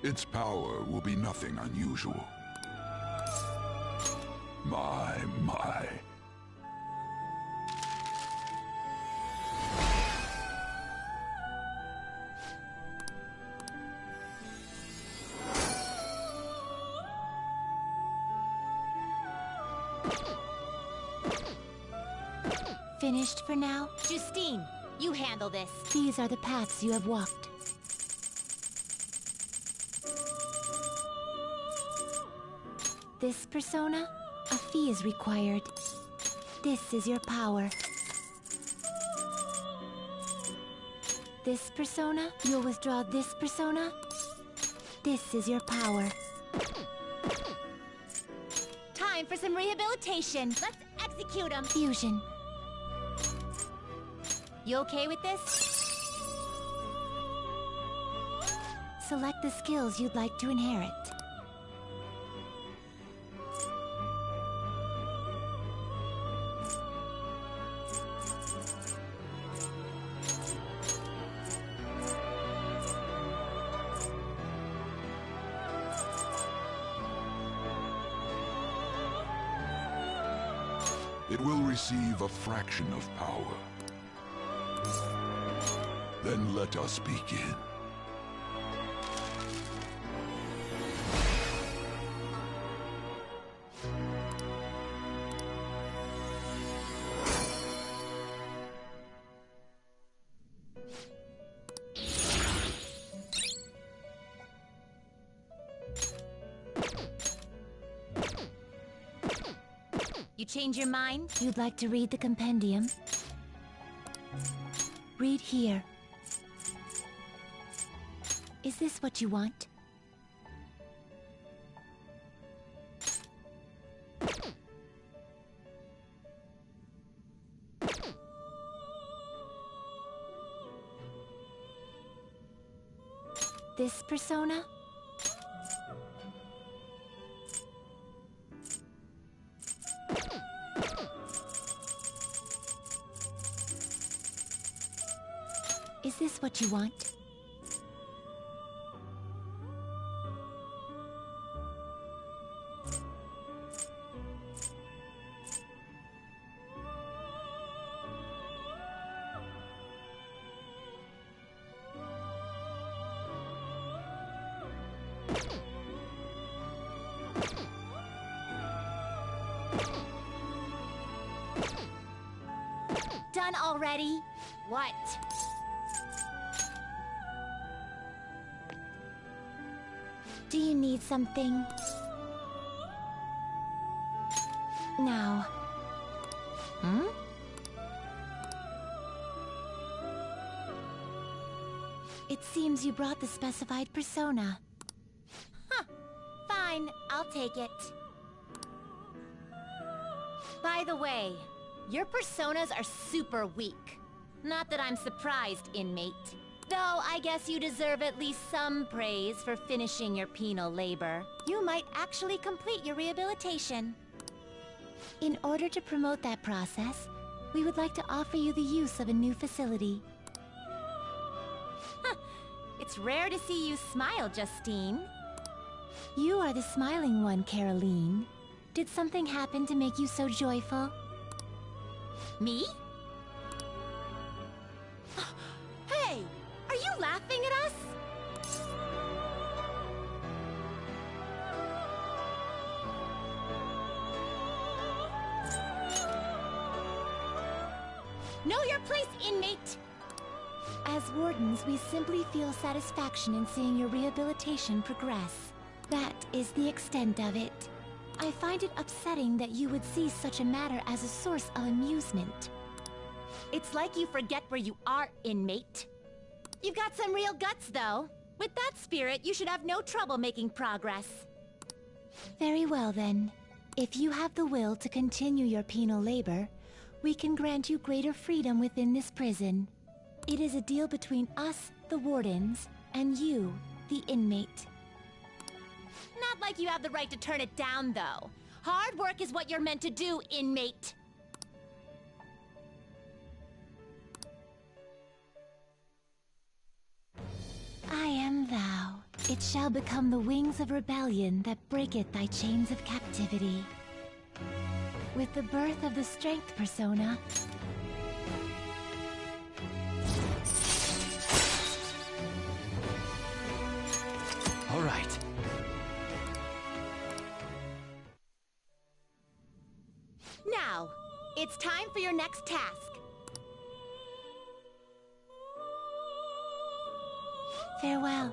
Its power will be nothing unusual. My. Finished for now? Justine, you handle this. These are the paths you have walked. This persona, a fee is required. This is your power. This persona, you'll withdraw this persona. This is your power. Time for some rehabilitation. Let's execute him. Fusion. You okay with this? Select the skills you'd like to inherit. It will receive a fraction of power. Then let us begin. You change your mind? You'd like to read the compendium? Read here. Is this what you want? This persona? Is this what you want? Done already? What? Do you need something? Now. Hmm? It seems you brought the specified persona. Huh. Fine, I'll take it. By the way, your personas are super weak. Not that I'm surprised, inmate. Though I guess you deserve at least some praise for finishing your penal labor. You might actually complete your rehabilitation. In order to promote that process, we would like to offer you the use of a new facility. Huh. It's rare to see you smile, Justine. You are the smiling one, Caroline. Did something happen to make you so joyful? Me? Hey! Are you laughing at us? Know your place, inmate! As wardens, we simply feel satisfaction in seeing your rehabilitation progress. That is the extent of it. I find it upsetting that you would see such a matter as a source of amusement. It's like you forget where you are, inmate. You've got some real guts, though. With that spirit, you should have no trouble making progress. Very well, then. If you have the will to continue your penal labor, we can grant you greater freedom within this prison. It is a deal between us, the wardens, and you, the inmate. Not like you have the right to turn it down, though. Hard work is what you're meant to do, inmate. I am thou. It shall become the wings of rebellion that breaketh thy chains of captivity. With the birth of the strength persona, All right. Now, it's time for your next task. farewell.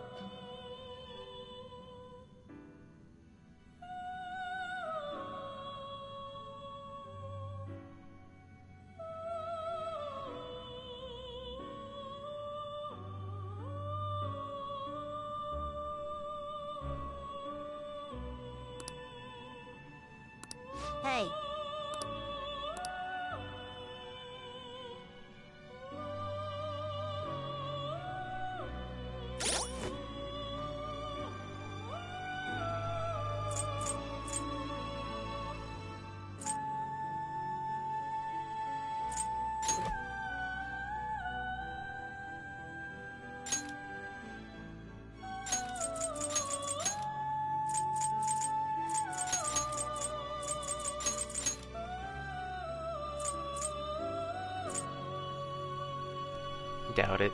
Hey. Doubt it.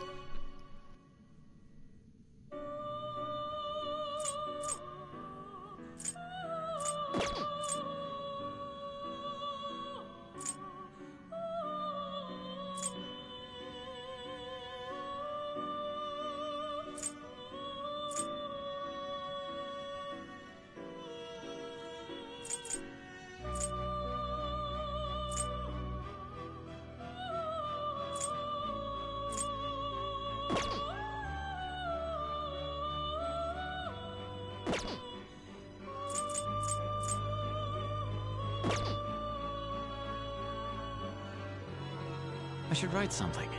I should write something.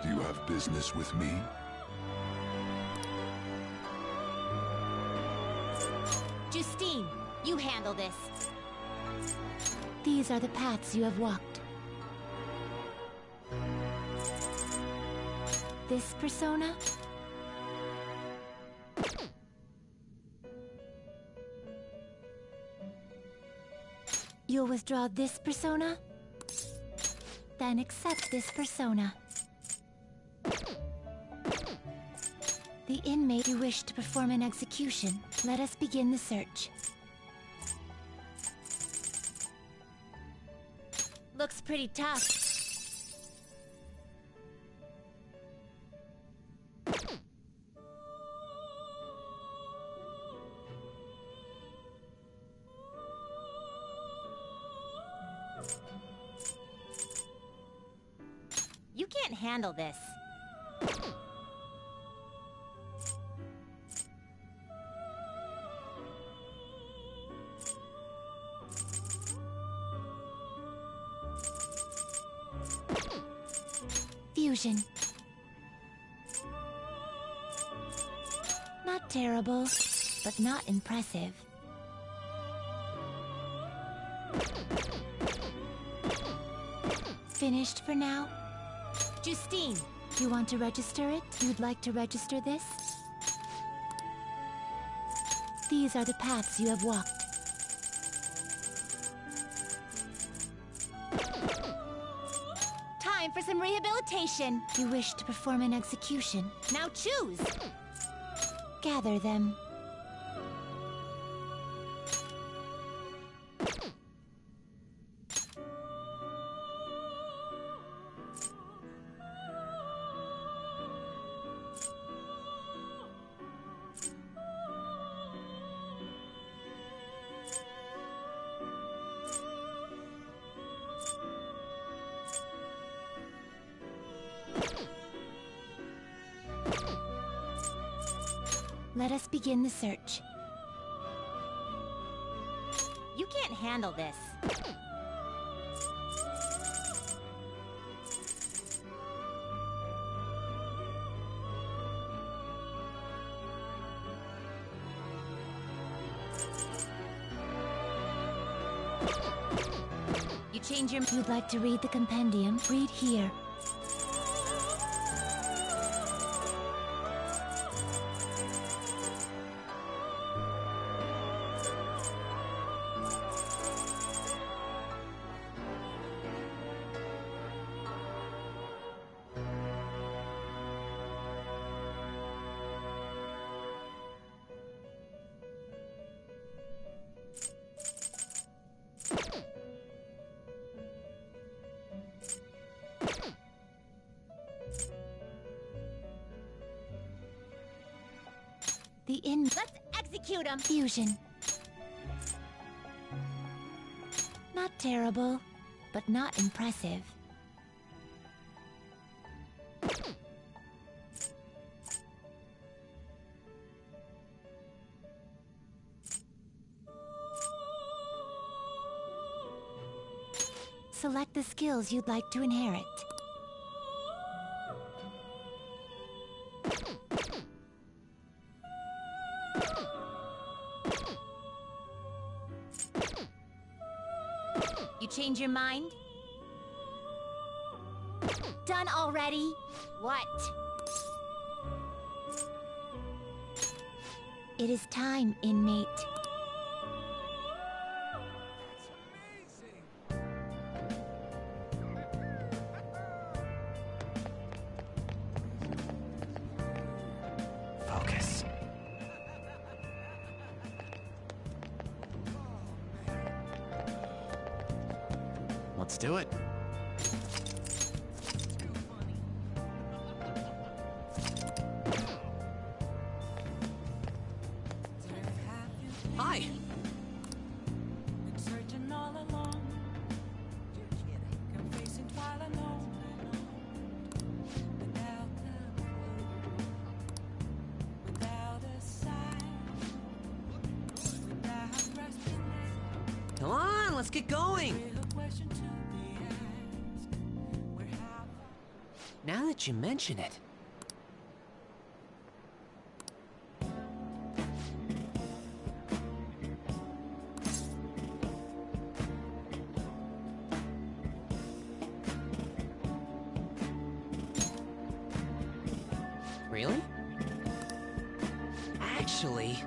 Do you have business with me? Justine, you handle this. These are the paths you have walked. This persona? You'll withdraw this persona? Then accept this persona. The inmate you wish to perform an execution. Let us begin the search. Looks pretty tough. You can't handle this. Fusion. Not terrible, but not impressive. Finished for now? Justine! You want to register it? You'd like to register this? These are the paths you have walked. Time for some rehabilitation. You wish to perform an execution. Now choose! Gather them. Let us begin the search. You can't handle this. You change your... You'd like to read the compendium? Read here. Let's execute him! Fusion. Not terrible, but not impressive. Select the skills you'd like to inherit. You change your mind? Done already? What? It is time, inmate. Focus. Let's do it. Hi. Searching all along, confessing while alone, without a sign. let's get going! Now that you mention it... Really? Actually...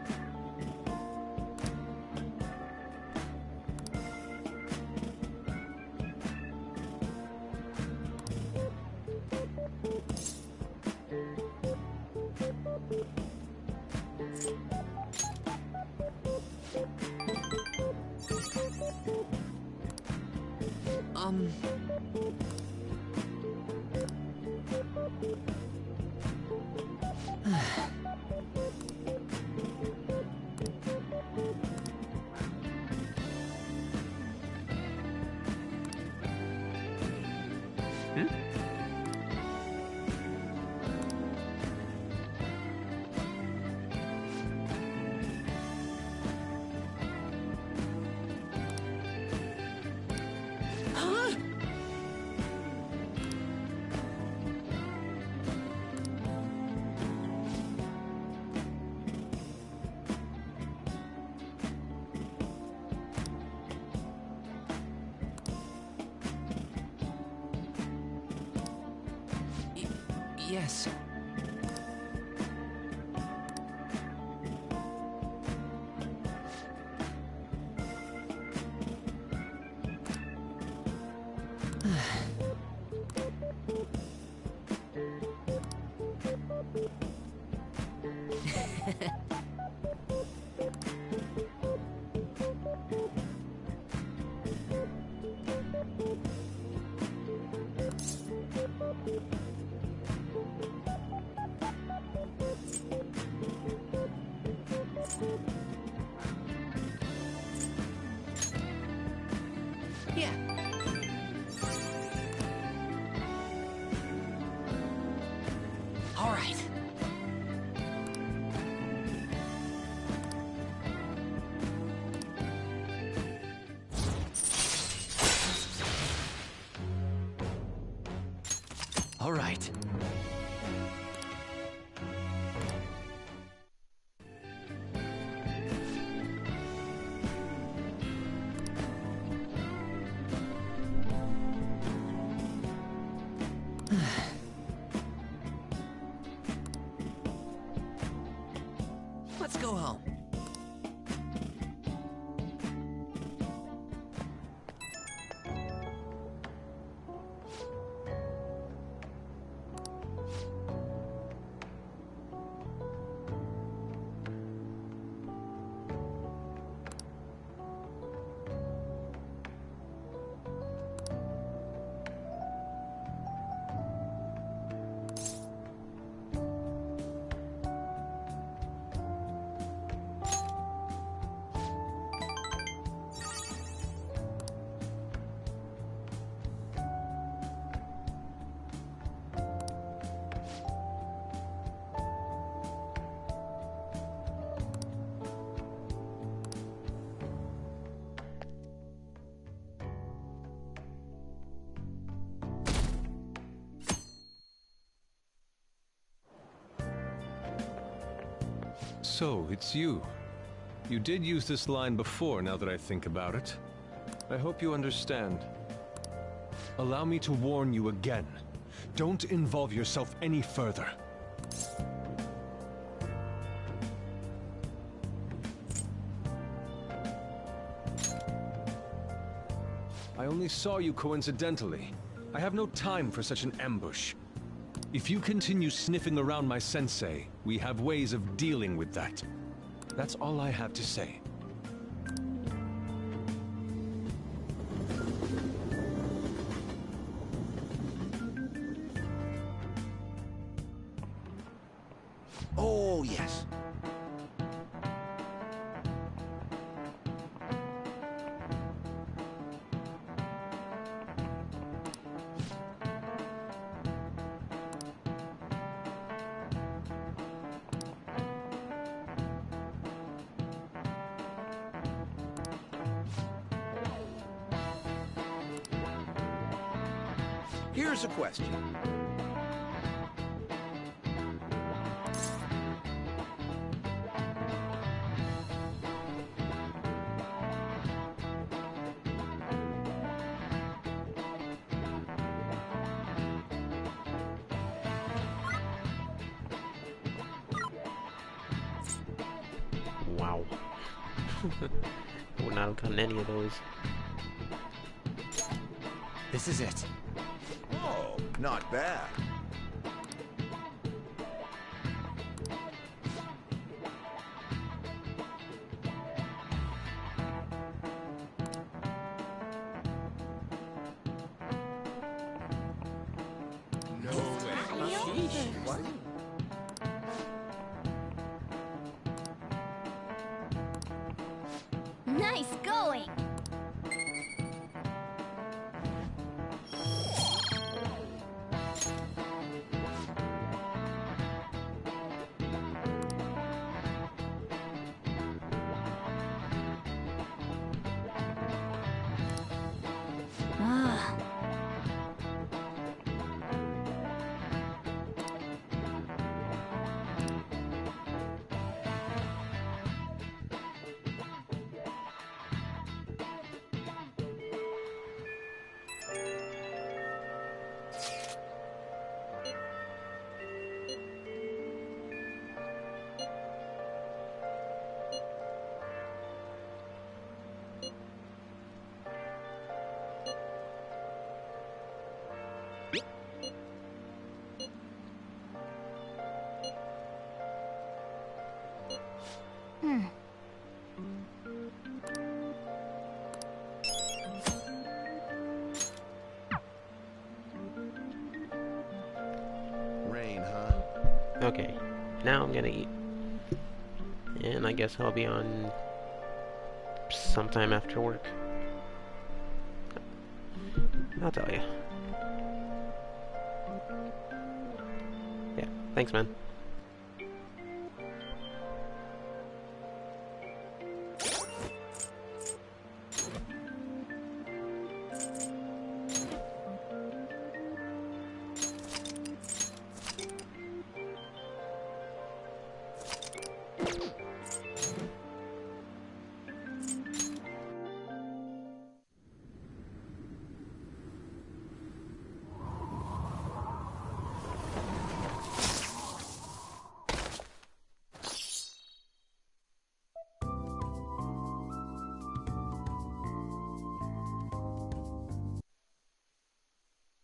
Yes. Yeah. All right. All right. Let's go home. So, it's you. You did use this line before, now that I think about it. I hope you understand. Allow me to warn you again. Don't involve yourself any further. I only saw you coincidentally. I have no time for such an ambush. If you continue sniffing around my sensei, we have ways of dealing with that. That's all I have to say. Oh, yes. Here's a question. Wow. I would not have gotten any of those. This is it. Oh, not bad. No way. What? Nice going! Ah. Rain, huh? Okay, now I'm gonna eat. And I guess I'll be on sometime after work. I'll tell you. Yeah, thanks, man.